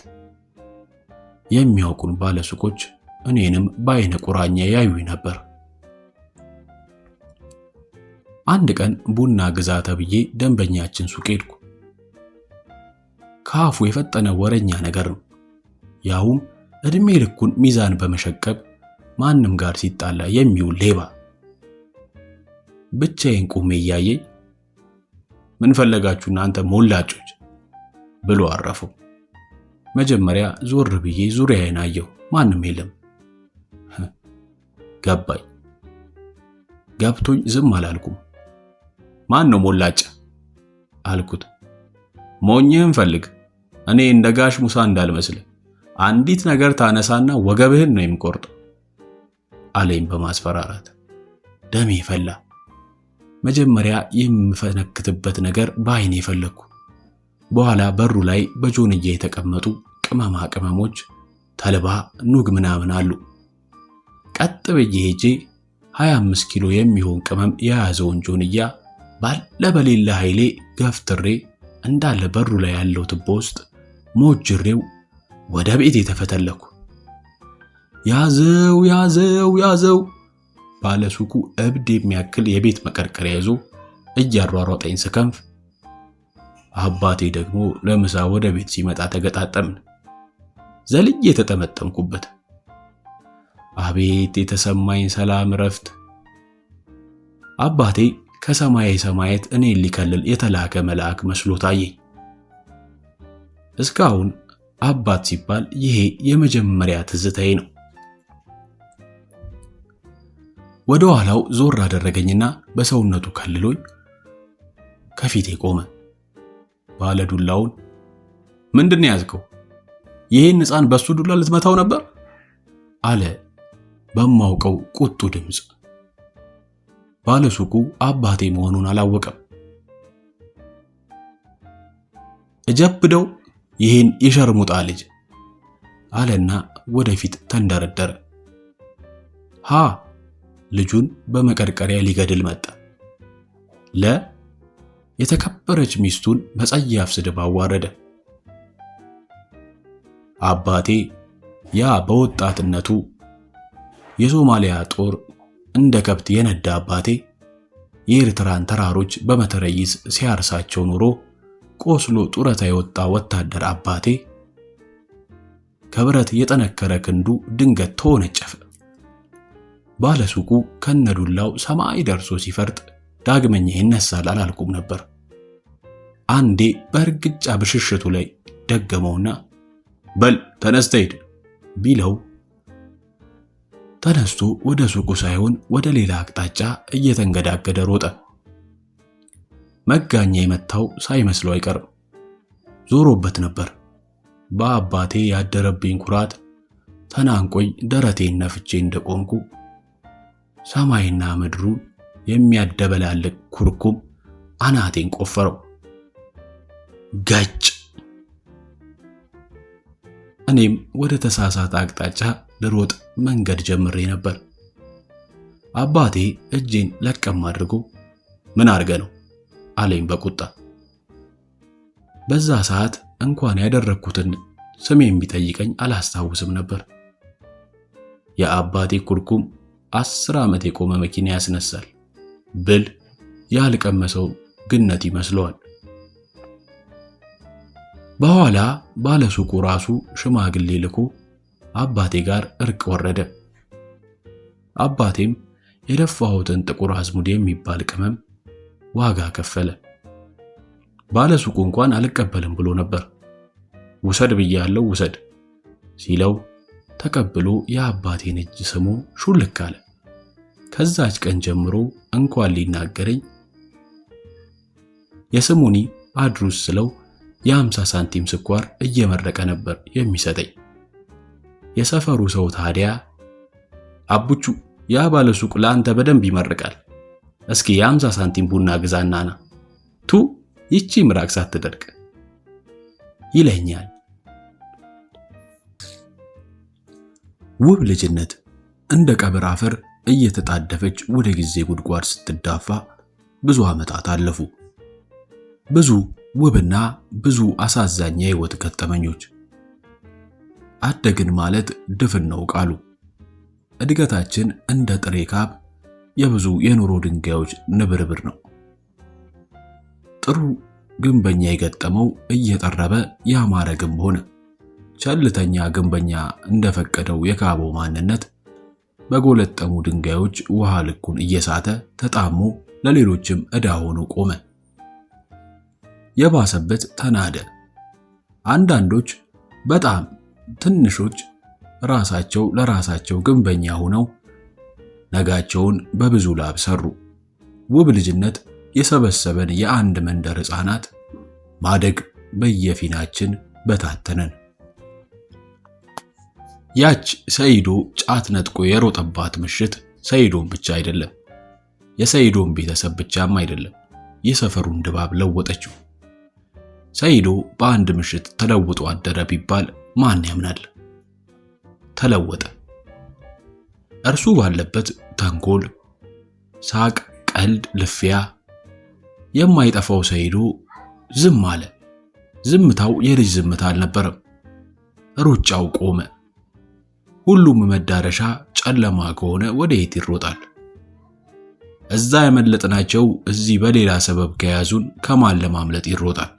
የሚያውቁን ባለሱቆች እኔንም በአይነ ቁራኛ ያዩኝ ነበር። አንድ ቀን ቡና ግዛ ተብዬ ደንበኛችን ሱቅ ሄድኩ። ካፉ የፈጠነ ወረኛ ነገር ነው። ያውም እድሜ ልኩን ሚዛን በመሸቀብ ማንም ጋር ሲጣላ የሚውል ሌባ። ብቻዬን ቆሜ እያየኝ ምን ፈለጋችሁ እናንተ ሞላጮች ብሎ አረፈው። መጀመሪያ ዞር ብዬ ዙሪያዬን አየሁ። ማንም የለም። ገባኝ። ገብቶኝ ዝም አላልኩም። ማን ነው ሞላጭ አልኩት። ሞኝህን ፈልግ፣ እኔ እንደ ጋሽ ሙሳ እንዳልመስል አንዲት ነገር ታነሳና ወገብህን ነው የምቆርጠው አለኝ በማስፈራራት። ደሜ ፈላ። መጀመሪያ የምፈነክትበት ነገር በአይኔ ፈለኩ። በኋላ በሩ ላይ በጆንያ የተቀመጡ ቅመማ ቅመሞች፣ ተልባ፣ ኑግ ምናምን አሉ። ቀጥ ብዬ ሄጄ 25 ኪሎ የሚሆን ቅመም የያዘውን ጆንያ ባለ በሌላ ኃይሌ ገፍትሬ እንዳለ በሩ ላይ ያለው ትቦ ውስጥ ሞጅሬው ወደ ቤት የተፈተለኩ። ያዘው ያዘው ያዘው ባለሱቁ እብድ የሚያክል የቤት መቀርቀሪያ ይዞ እያሯሯጠኝ ስከንፍ፣ አባቴ ደግሞ ለምሳ ወደ ቤት ሲመጣ ተገጣጠምን። ዘልዬ ተጠመጠምኩበት። አቤት የተሰማኝ ሰላም ረፍት! አባቴ ከሰማይ ሰማያት እኔን ሊከልል የተላከ መልአክ መስሎ ታየኝ። እስካሁን አባት ሲባል ይሄ የመጀመሪያ ትዝታዬ ነው። ወደ ኋላው ዞር አደረገኝና በሰውነቱ ከልሎኝ ከፊቴ ቆመ። ባለዱላውን ምንድነው ያዝከው? ይሄን ሕፃን በሱ ዱላ ልትመታው ነበር አለ በማውቀው ቁጡ ድምፅ። ባለሱቁ አባቴ መሆኑን አላወቀም። እጀብደው ይሄን የሸርሙጣ ልጅ አለና ወደፊት ተንደረደረ። ልጁን በመቀርቀሪያ ሊገድል መጣ። የተከበረች ሚስቱን በጸያፍ ስድብ አዋረደ። አባቴ ያ በወጣትነቱ የሶማሊያ ጦር እንደ ከብት የነዳ አባቴ የኤርትራን ተራሮች በመተረይስ ሲያርሳቸው ኖሮ ቆስሎ ጡረታ የወጣ ወታደር አባቴ ከብረት የጠነከረ ክንዱ ድንገት ተወነጨፈ። ባለሱቁ ከነዱላው ሰማይ ደርሶ ሲፈርጥ ዳግመኛ ይነሳል አላልኩም ነበር። አንዴ በእርግጫ ብሽሽቱ ላይ ደገመውና በል ተነስተህ ሂድ ቢለው ተነስቶ ወደ ሱቁ ሳይሆን ወደ ሌላ አቅጣጫ እየተንገዳገደ ሮጠ። መጋኛ የመታው ሳይመስለው አይቀርም። ዞሮበት ነበር። በአባቴ ያደረብኝ ኩራት ተናንቆኝ ደረቴን ነፍቼ እንደቆምኩ ሰማይና ምድሩን የሚያደበላልቅ ኩርኩም አናቴን ቆፈረው። ገጭ! እኔም ወደ ተሳሳተ አቅጣጫ ልሮጥ መንገድ ጀምሬ ነበር። አባቴ እጄን ለቀም አድርጎ ምን አርገ ነው አለኝ በቁጣ። በዛ ሰዓት እንኳን ያደረኩትን ስሜን ቢጠይቀኝ አላስታውስም ነበር። የአባቴ ኩርኩም 10 ዓመት የቆመ መኪና ያስነሳል ብል ያልቀመሰው ግነት ይመስለዋል። በኋላ ባለሱቁ ራሱ ሽማግሌ ልኮ አባቴ ጋር እርቅ ወረደ። አባቴም የደፋሁትን ጥቁር አዝሙድ የሚባል ቅመም ዋጋ ከፈለ። ባለሱቁ እንኳን አልቀበልም ብሎ ነበር። ውሰድ ብያለሁ ውሰድ ሲለው ተቀብሎ የአባቴን እጅ ስሞ ሹልክ አለ። ከዛች ቀን ጀምሮ እንኳን ሊናገረኝ የስሙኒ አድሩስ ስለው የ50 ሳንቲም ስኳር እየመረቀ ነበር የሚሰጠኝ። የሰፈሩ ሰው ታዲያ አቡቹ ያ ባለሱቅ ለአንተ በደንብ ይመርቃል፣ እስኪ የ50 ሳንቲም ቡና ግዛና ና ቱ ይቺ ምራቅ ሳትደርቅ ይለኛል። ውብ ልጅነት እንደ ቀብር አፈር እየተጣደፈች ወደ ጊዜ ጉድጓድ ስትዳፋ ብዙ ዓመታት አለፉ። ብዙ ውብና ብዙ አሳዛኝ የህይወት ገጠመኞች። አደግን ማለት ድፍን ነው ቃሉ። እድገታችን እንደ ጥሬ ካብ የብዙ የኑሮ ድንጋዮች ንብርብር ነው። ጥሩ ግንበኛ የገጠመው እየጠረበ ያማረ ግንብ ሆነ። ቸልተኛ ግንበኛ እንደፈቀደው የካበው ማንነት በጎለጠሙ ድንጋዮች ውሃ ልኩን እየሳተ ተጣሞ ለሌሎችም ዕዳ ሆኖ ቆመ። የባሰበት ተናደ። አንዳንዶች በጣም ትንሾች ራሳቸው ለራሳቸው ግንበኛ ሆነው ነጋቸውን በብዙ ላብ ሰሩ። ውብ ልጅነት የሰበሰበን የአንድ መንደር ሕፃናት ማደግ በየፊናችን በታተነን። ያች ሰይዶ ጫት ነጥቆ የሮጠባት ምሽት ሰይዶን ብቻ አይደለም፣ የሰይዶን ቤተሰብ ብቻም አይደለም፣ የሰፈሩን ድባብ ለወጠችው። ሰይዶ በአንድ ምሽት ተለውጦ አደረ ቢባል ማን ያምናል? ተለወጠ። እርሱ ባለበት ተንኮል፣ ሳቅ፣ ቀልድ፣ ልፊያ የማይጠፋው ሰይዶ ዝም አለ። ዝምታው የልጅ ዝምታ አልነበረም። ሩጫው ቆመ። ሁሉም መዳረሻ ጨለማ ከሆነ ወደ የት ይሮጣል? እዛ የመለጥናቸው እዚህ በሌላ ሰበብ ከያዙን ከማን ለማምለጥ ይሮጣል?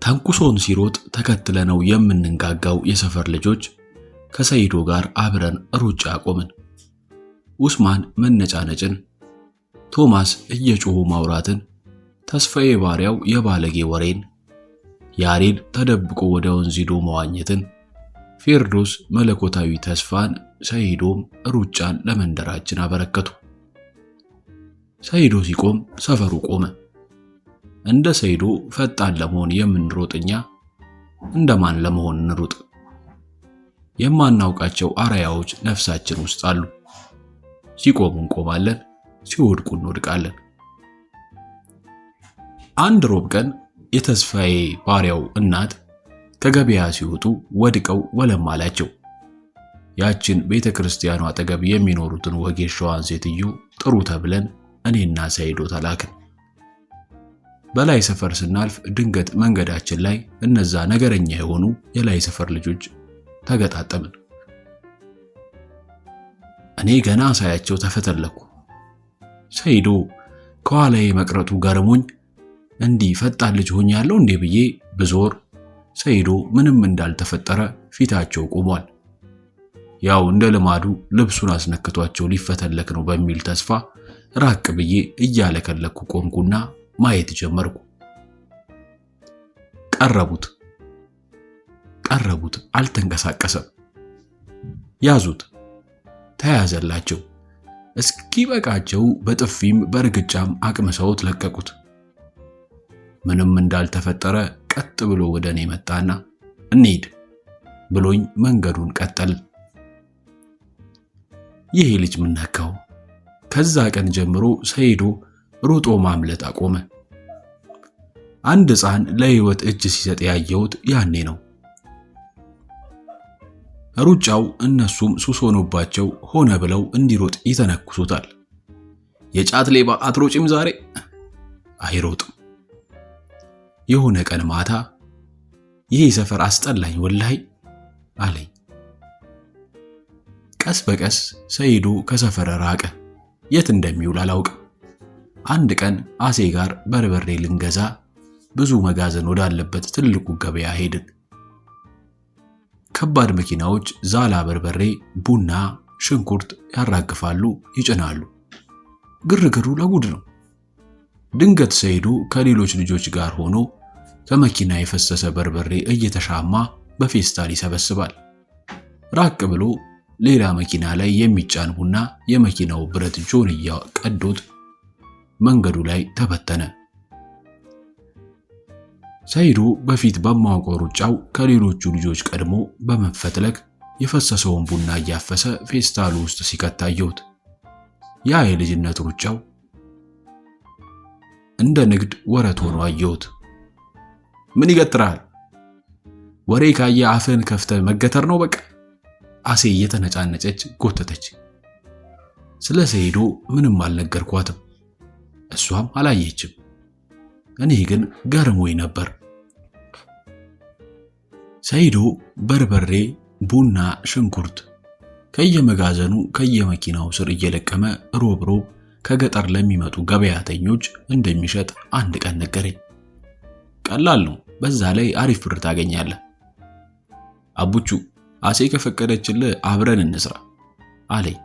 ተንኩሶን ሲሮጥ ተከትለነው የምንንጋጋው የሰፈር ልጆች ከሰይዶ ጋር አብረን ሩጫ ቆምን። ኡስማን መነጫነጭን፣ ቶማስ እየጮሁ ማውራትን፣ ተስፋዬ ባሪያው የባለጌ ወሬን፣ ያሬድ ተደብቆ ወደ ወንዝ ሄዶ መዋኘትን፣ ፌርዶስ መለኮታዊ ተስፋን፣ ሰይዶም ሩጫን ለመንደራችን አበረከቱ። ሰይዶ ሲቆም ሰፈሩ ቆመ። እንደ ሰይዶ ፈጣን ለመሆን የምንሮጥኛ እንደማን ለመሆን እንሩጥ? የማናውቃቸው አራያዎች ነፍሳችን ውስጥ አሉ። ሲቆሙ እንቆማለን፣ ሲወድቁ እንወድቃለን። አንድ ሮብ ቀን የተስፋዬ ባሪያው እናት ከገበያ ሲወጡ ወድቀው ወለም አላቸው። ያችን ቤተክርስቲያኑ አጠገብ የሚኖሩትን ወጌሻዋን ሴትዮ ጥሩ ተብለን እኔና ሰይዶ ተላክን። በላይ ሰፈር ስናልፍ ድንገት መንገዳችን ላይ እነዛ ነገረኛ የሆኑ የላይ ሰፈር ልጆች ተገጣጠምን። እኔ ገና ሳያቸው ተፈተለኩ። ሰይዶ ከኋላዬ መቅረቱ ገርሞኝ እንዲህ ፈጣን ልጅ ሆኛለሁ እንዴ ብዬ ብዞር ሰይዶ ምንም እንዳልተፈጠረ ፊታቸው ቆሟል። ያው እንደ ልማዱ ልብሱን አስነክቷቸው ሊፈተለክ ነው በሚል ተስፋ ራቅ ብዬ እያለከለኩ ቆምኩና ማየት ጀመርኩ። ቀረቡት፣ አልተንቀሳቀሰም። ያዙት፣ ተያዘላቸው። እስኪ በቃቸው በጥፊም በርግጫም አቅምሰውት ለቀቁት። ምንም እንዳልተፈጠረ ቀጥ ብሎ ወደ እኔ መጣና እንሂድ ብሎኝ መንገዱን ቀጠል። ይሄ ልጅ ምን ነካው? ከዛ ቀን ጀምሮ ሰይዶ ሮጦ ማምለጥ አቆመ። አንድ ሕፃን ለህይወት እጅ ሲሰጥ ያየሁት ያኔ ነው። ሩጫው እነሱም ሱስ ሆኖባቸው ሆነ ብለው እንዲሮጥ ይተነኩሱታል። የጫት ሌባ አትሮጭም ዛሬ? አይሮጥም። የሆነ ቀን ማታ ይሄ ሰፈር አስጠላኝ ወላሂ አለኝ። ቀስ በቀስ ሰይዶ ከሰፈር ራቀ። የት እንደሚውል አላውቅም። አንድ ቀን አሴ ጋር በርበሬ ልንገዛ ብዙ መጋዘን ወዳለበት ትልቁ ገበያ ሄድን። ከባድ መኪናዎች ዛላ በርበሬ፣ ቡና፣ ሽንኩርት ያራግፋሉ፣ ይጭናሉ። ግርግሩ ለጉድ ነው። ድንገት ሰይዶ ከሌሎች ልጆች ጋር ሆኖ ከመኪና የፈሰሰ በርበሬ እየተሻማ በፌስታል ይሰበስባል። ራቅ ብሎ ሌላ መኪና ላይ የሚጫን ቡና የመኪናው ብረት ጆንያ ቀዶት መንገዱ ላይ ተበተነ። ሰይዶ በፊት በማውቀው ሩጫው ከሌሎቹ ልጆች ቀድሞ በመፈትለክ የፈሰሰውን ቡና እያፈሰ ፌስታሉ ውስጥ ሲከታየውት ያ የልጅነት ሩጫው እንደ ንግድ ወረት ሆኖ አየሁት። ምን ይገትራል? ወሬ ካየ አፍን ከፍተ መገተር ነው በቃ። አሴ እየተነጫነጨች ጎተተች። ስለ ሰይዶ ምንም አልነገርኳትም፣ እሷም አላየችም። እኔ ግን ገርሞኝ ነበር። ሰይዶ በርበሬ፣ ቡና፣ ሽንኩርት ከየመጋዘኑ ከየመኪናው ስር እየለቀመ ሮብ ሮብ ከገጠር ለሚመጡ ገበያተኞች እንደሚሸጥ አንድ ቀን ነገረኝ። ቀላል ነው፣ በዛ ላይ አሪፍ ብር ታገኛለህ። አቡቹ አሴ ከፈቀደችልህ አብረን እንስራ አለኝ።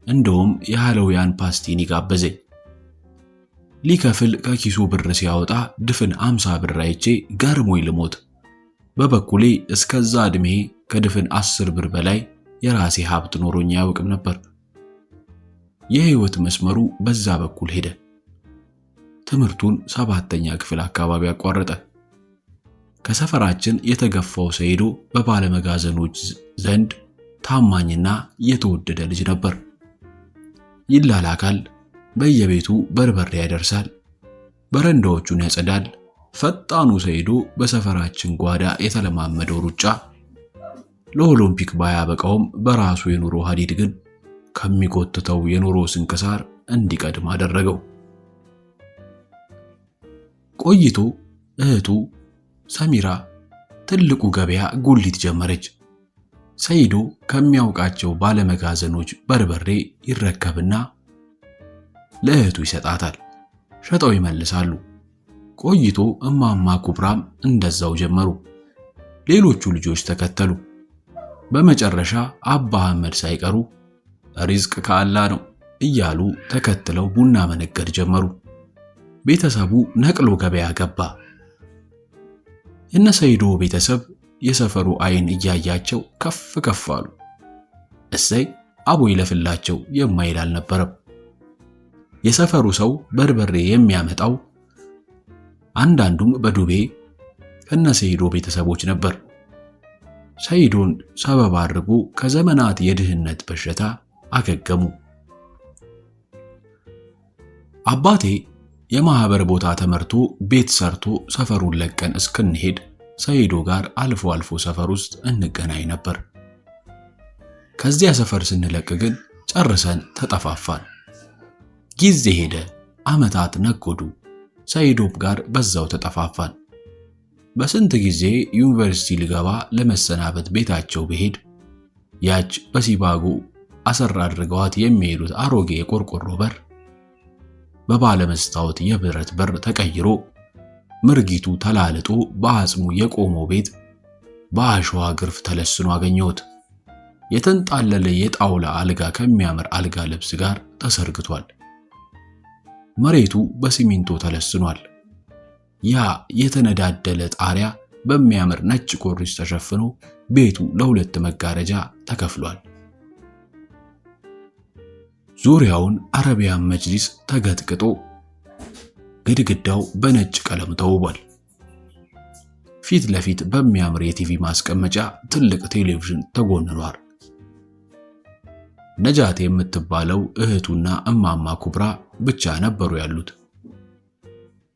እንደውም የሃሎዊያን ፓስቲኒ ጋበዘኝ። ሊከፍል ከኪሱ ብር ሲያወጣ ድፍን 50 ብር አይቼ ገርሞኝ ልሞት። በበኩሌ እስከዛ እድሜ ከድፍን 10 ብር በላይ የራሴ ሀብት ኖሮኝ አያውቅም ነበር። የህይወት መስመሩ በዛ በኩል ሄደ። ትምህርቱን 7ኛ ክፍል አካባቢ አቋረጠ። ከሰፈራችን የተገፋው ሰይዶ በባለመጋዘኖች ዘንድ ታማኝና የተወደደ ልጅ ነበር። ይላላካል፣ በየቤቱ በርበሬ ያደርሳል፣ በረንዳዎቹን ያጸዳል። ፈጣኑ ሰይዶ በሰፈራችን ጓዳ የተለማመደው ሩጫ ለኦሎምፒክ ባያበቃውም በራሱ የኑሮ ሀዲድ ግን ከሚጎትተው የኑሮ ስንክሳር እንዲቀድም አደረገው። ቆይቶ እህቱ ሰሚራ ትልቁ ገበያ ጉሊት ጀመረች። ሰይዶ ከሚያውቃቸው ባለመጋዘኖች በርበሬ ይረከብና ለእህቱ ይሰጣታል። ሸጠው ይመልሳሉ። ቆይቶ እማማ ኩብራም እንደዛው ጀመሩ። ሌሎቹ ልጆች ተከተሉ። በመጨረሻ አባ አህመድ ሳይቀሩ ሪዝቅ ከአላህ ነው እያሉ ተከትለው ቡና መነገድ ጀመሩ። ቤተሰቡ ነቅሎ ገበያ ገባ። የነ ሰይዶ ቤተሰብ የሰፈሩ አይን እያያቸው ከፍ ከፍ አሉ። እሰይ አቦ ይለፍላቸው የማይል አልነበረም። የሰፈሩ ሰው በርበሬ የሚያመጣው አንዳንዱም በዱቤ ከነ ሰይዶ ቤተሰቦች ነበር። ሰይዶን ሰበብ አድርጎ ከዘመናት የድህነት በሽታ አገገሙ። አባቴ የማህበር ቦታ ተመርቶ ቤት ሰርቶ ሰፈሩን ለቀን እስክንሄድ ሰይዶ ጋር አልፎ አልፎ ሰፈር ውስጥ እንገናኝ ነበር። ከዚያ ሰፈር ስንለቅ ግን ጨርሰን ተጠፋፋን። ጊዜ ሄደ፣ ዓመታት ነጎዱ። ሰይዶብ ጋር በዛው ተጠፋፋን። በስንት ጊዜ ዩኒቨርሲቲ ልገባ ለመሰናበት ቤታቸው ብሄድ ያች በሲባጎ አሰር አድርገዋት የሚሄዱት አሮጌ የቆርቆሮ በር በባለ መስታወት የብረት በር ተቀይሮ ምርጊቱ ተላልጦ በአጽሙ የቆመው ቤት በአሸዋ ግርፍ ተለስኖ አገኘሁት። የተንጣለለ የጣውላ አልጋ ከሚያምር አልጋ ልብስ ጋር ተሰርግቷል። መሬቱ በሲሚንቶ ተለስኗል። ያ የተነዳደለ ጣሪያ በሚያምር ነጭ ኮርኒስ ተሸፍኖ ቤቱ ለሁለት መጋረጃ ተከፍሏል። ዙሪያውን አረቢያን መጅሊስ ተገጥቅጦ ግድግዳው በነጭ ቀለም ተውቧል። ፊት ለፊት በሚያምር የቲቪ ማስቀመጫ ትልቅ ቴሌቪዥን ተጎንኗል። ነጃት የምትባለው እህቱና እማማ ኩብራ ብቻ ነበሩ ያሉት።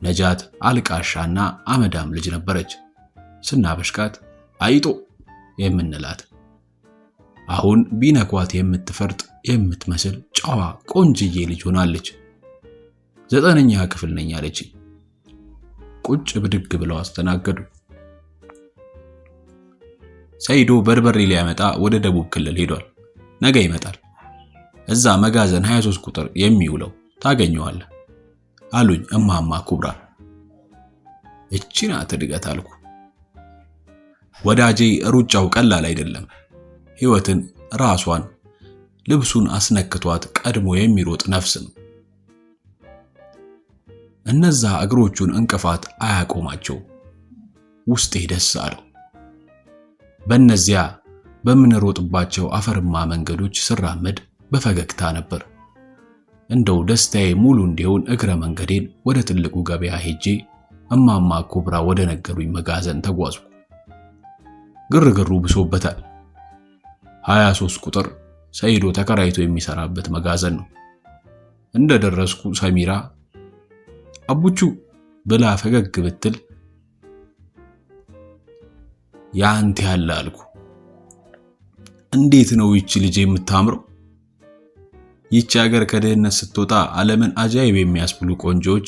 ነጃት አልቃሻና አመዳም ልጅ ነበረች። ስናበሽቃት አይጦ የምንላት። አሁን ቢነኳት የምትፈርጥ የምትመስል ጨዋ ቆንጅዬ ልጅ ሆናለች። 9ኛ ክፍል ነኝ አለች። ቁጭ ብድግ ብለው አስተናገዱ። ሰይዶ በርበሬ ሊያመጣ ወደ ደቡብ ክልል ሄዷል። ነገ ይመጣል። እዛ መጋዘን 23 ቁጥር የሚውለው ታገኘዋለህ አሉኝ እማማ ኩብራ። እቺ ናት እድገት አልኩ። ወዳጄ ሩጫው ቀላል አይደለም። ሕይወትን ራሷን ልብሱን አስነክቷት ቀድሞ የሚሮጥ ነፍስ ነው። እነዛ እግሮቹን እንቅፋት አያቆማቸው። ውስጤ ደስ አለው። በእነዚያ በምንሮጥባቸው አፈርማ መንገዶች ስራመድ በፈገግታ ነበር። እንደው ደስታዬ ሙሉ እንዲሆን እግረ መንገዴን ወደ ትልቁ ገበያ ሄጄ እማማ ኩብራ ወደ ነገሩኝ መጋዘን ተጓዝኩ። ግርግሩ ብሶበታል። 23 ቁጥር ሰይዶ ተከራይቶ የሚሰራበት መጋዘን ነው። እንደደረስኩ ሰሚራ አቡቹ ብላ ፈገግ ብትል ያንተ ያለ አልኩ። እንዴት ነው ይቺ ልጅ የምታምረው! ይቺ ሀገር ከድህነት ስትወጣ ዓለምን አጃይብ የሚያስብሉ ቆንጆች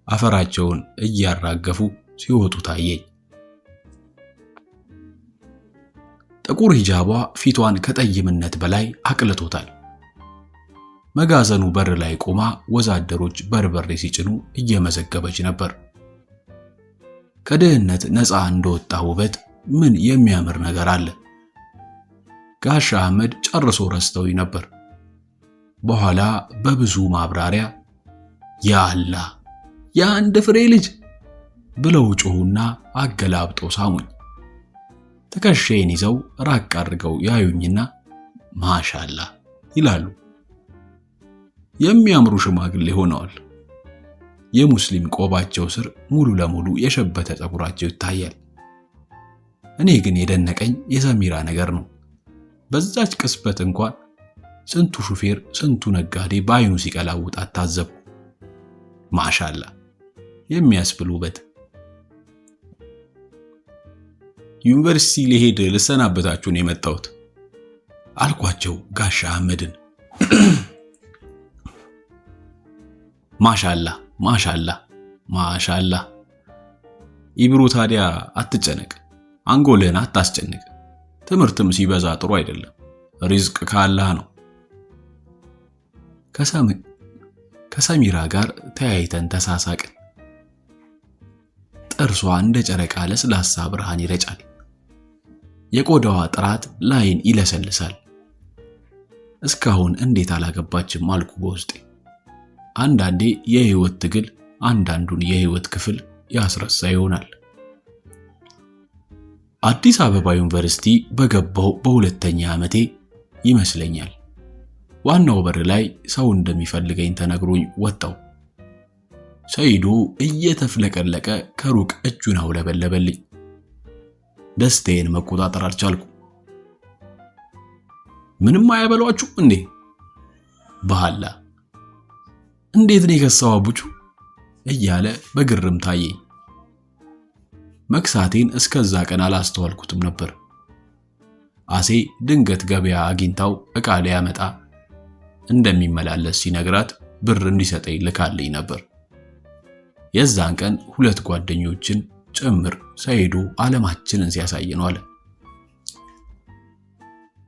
አፈራቸውን እያራገፉ ሲወጡ ታየኝ። ጥቁር ሂጃቧ ፊቷን ከጠይምነት በላይ አቅልቶታል። መጋዘኑ በር ላይ ቆማ ወዛደሮች በርበሬ ሲጭኑ እየመዘገበች ነበር። ከድህነት ነፃ እንደወጣ ውበት ምን የሚያምር ነገር አለ! ጋሻ አህመድ ጨርሶ ረስተውኝ ነበር። በኋላ በብዙ ማብራሪያ ያ አላህ የአንድ ፍሬ ልጅ ብለው ጮሁና አገላብጠው ሳሙኝ። ትከሻዬን ይዘው ራቅ አድርገው ያዩኝና ማሻአላህ ይላሉ። የሚያምሩ ሽማግሌ ሆነዋል። የሙስሊም ቆባቸው ስር ሙሉ ለሙሉ የሸበተ ፀጉራቸው ይታያል። እኔ ግን የደነቀኝ የሰሚራ ነገር ነው። በዛች ቅስበት እንኳን ስንቱ ሹፌር ስንቱ ነጋዴ በአይኑ ሲቀላውጣት ታዘብኩ። ማሻአላህ የሚያስብል ውበት። ዩኒቨርሲቲ ልሄድ ልሰናበታችሁ ነው የመጣሁት አልኳቸው ጋሻ አህመድን። ማሻአላህ ማሻአላህ ማሻአላህ። ኢብሩ ታዲያ አትጨነቅ፣ አንጎልህን አታስጨንቅ። ትምህርትም ሲበዛ ጥሩ አይደለም። ሪዝቅ ከአላህ ነው። ከሰሚራ ጋር ተያይተን ተሳሳቅን። ጥርሷ እንደ ጨረቃ ለስላሳ ብርሃን ይረጫል። የቆዳዋ ጥራት ላይን ይለሰልሳል። እስካሁን እንዴት አላገባችም አልኩ በውስጤ። አንዳንዴ የህይወት ትግል አንዳንዱን የህይወት ክፍል ያስረሳ ይሆናል። አዲስ አበባ ዩኒቨርሲቲ በገባው በሁለተኛ ዓመቴ ይመስለኛል ዋናው በር ላይ ሰው እንደሚፈልገኝ ተነግሮኝ ወጣው። ሰይዶ እየተፍለቀለቀ ከሩቅ እጁን አውለበለበልኝ። ደስታዬን መቆጣጠር አልቻልኩ። ምንም አያበሏችሁ እንዴ? በኋላ እንዴት ነው የከሳው አቡቹ እያለ በግርም ታየኝ። መክሳቴን እስከዛ ቀን አላስተዋልኩትም ነበር። አሴ ድንገት ገበያ አግኝታው ዕቃ ሊያመጣ እንደሚመላለስ ሲነግራት ብር እንዲሰጠኝ ልካልኝ ነበር። የዛን ቀን ሁለት ጓደኞችን ጭምር ሰይዶ ዓለማችንን ሲያሳየን ዋለ።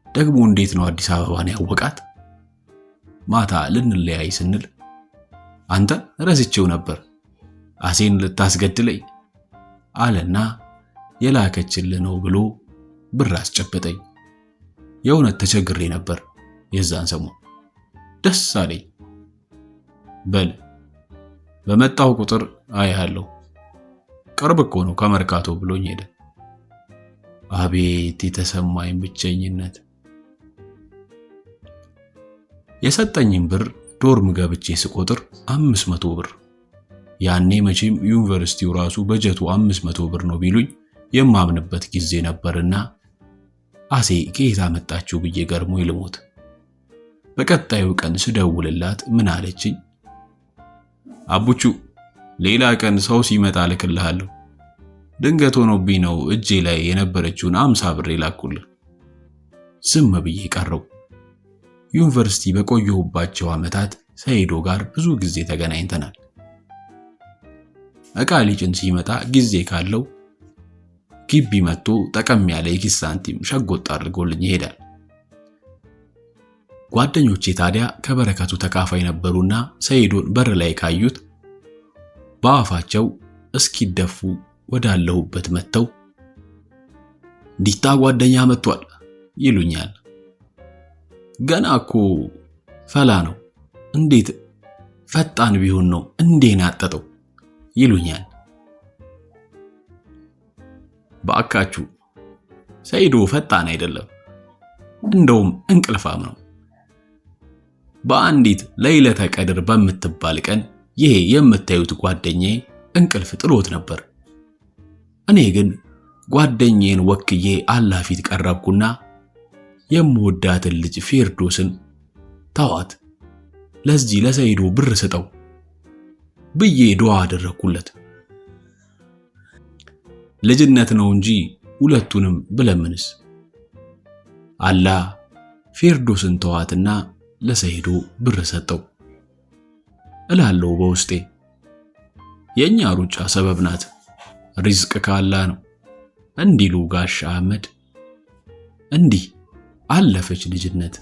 ደግሞ እንዴት ነው አዲስ አበባን ያወቃት? ማታ ልንለያይ ስንል አንተ ረስቼው ነበር አሴን ልታስገድለኝ አለና የላከችልህ ነው ብሎ ብር አስጨበጠኝ። የእውነት ተቸግሬ ነበር። የዛን ሰሞን ደስ አለኝ። በል በመጣው ቁጥር አያለሁ፣ ቅርብ እኮ ነው ከመርካቶ ብሎኝ ሄደ። አቤት የተሰማኝ ብቸኝነት። የሰጠኝን ብር ዶርም ገብቼ ስቆጥር 500 ብር። ያኔ መቼም ዩኒቨርሲቲው ራሱ በጀቱ 500 ብር ነው ቢሉኝ የማምንበት ጊዜ ነበርና አሴ ከየት አመጣችሁ ብዬ ገርሞ ይልሞት። በቀጣዩ ቀን ስደውልላት ምን አለችኝ? አቡቹ ሌላ ቀን ሰው ሲመጣ ልክልሃለሁ። ድንገት ሆኖብኝ ነው እጄ ላይ የነበረችውን 50 ብር ላኩልህ። ዝም ብዬ ቀረው። ዩኒቨርሲቲ በቆየሁባቸው ዓመታት ሰይዶ ጋር ብዙ ጊዜ ተገናኝተናል። ዕቃ ሊጭን ሲመጣ ጊዜ ካለው ግቢ መጥቶ ጠቀም ያለ የኪስ ሳንቲም ሸጎጥ አድርጎልኝ ይሄዳል። ጓደኞቼ ታዲያ ከበረከቱ ተካፋይ ነበሩና ሰይዶን በር ላይ ካዩት በአፋቸው እስኪደፉ ወዳለሁበት መጥተው ዲታ ጓደኛ መጥቷል ይሉኛል። ገና እኮ ፈላ ነው፣ እንዴት ፈጣን ቢሆን ነው እንዴ ናጠጠው ይሉኛል። ባካችሁ ሰይዶ ፈጣን አይደለም፣ እንደውም እንቅልፋም ነው። በአንዲት ለይለተ ቀድር በምትባል ቀን ይሄ የምታዩት ጓደኛዬ እንቅልፍ ጥሎት ነበር። እኔ ግን ጓደኛዬን ወክዬ አላህ ፊት ቀረብኩና የምወዳትን ልጅ ፌርዶስን ተዋት፣ ለዚህ ለሰይዶ ብር ስጠው ብዬ ዱዓ አደረኩለት። ልጅነት ነው እንጂ ሁለቱንም ብለምንስ አላህ ፌርዶስን ተዋትና ለሰይዶ ብር ሰጠው እላለሁ በውስጤ። የኛ ሩጫ ሰበብ ናት፣ ሪዝቅ ካላህ ነው እንዲሉ ጋሽ አህመድ። እንዲህ አለፈች ልጅነት።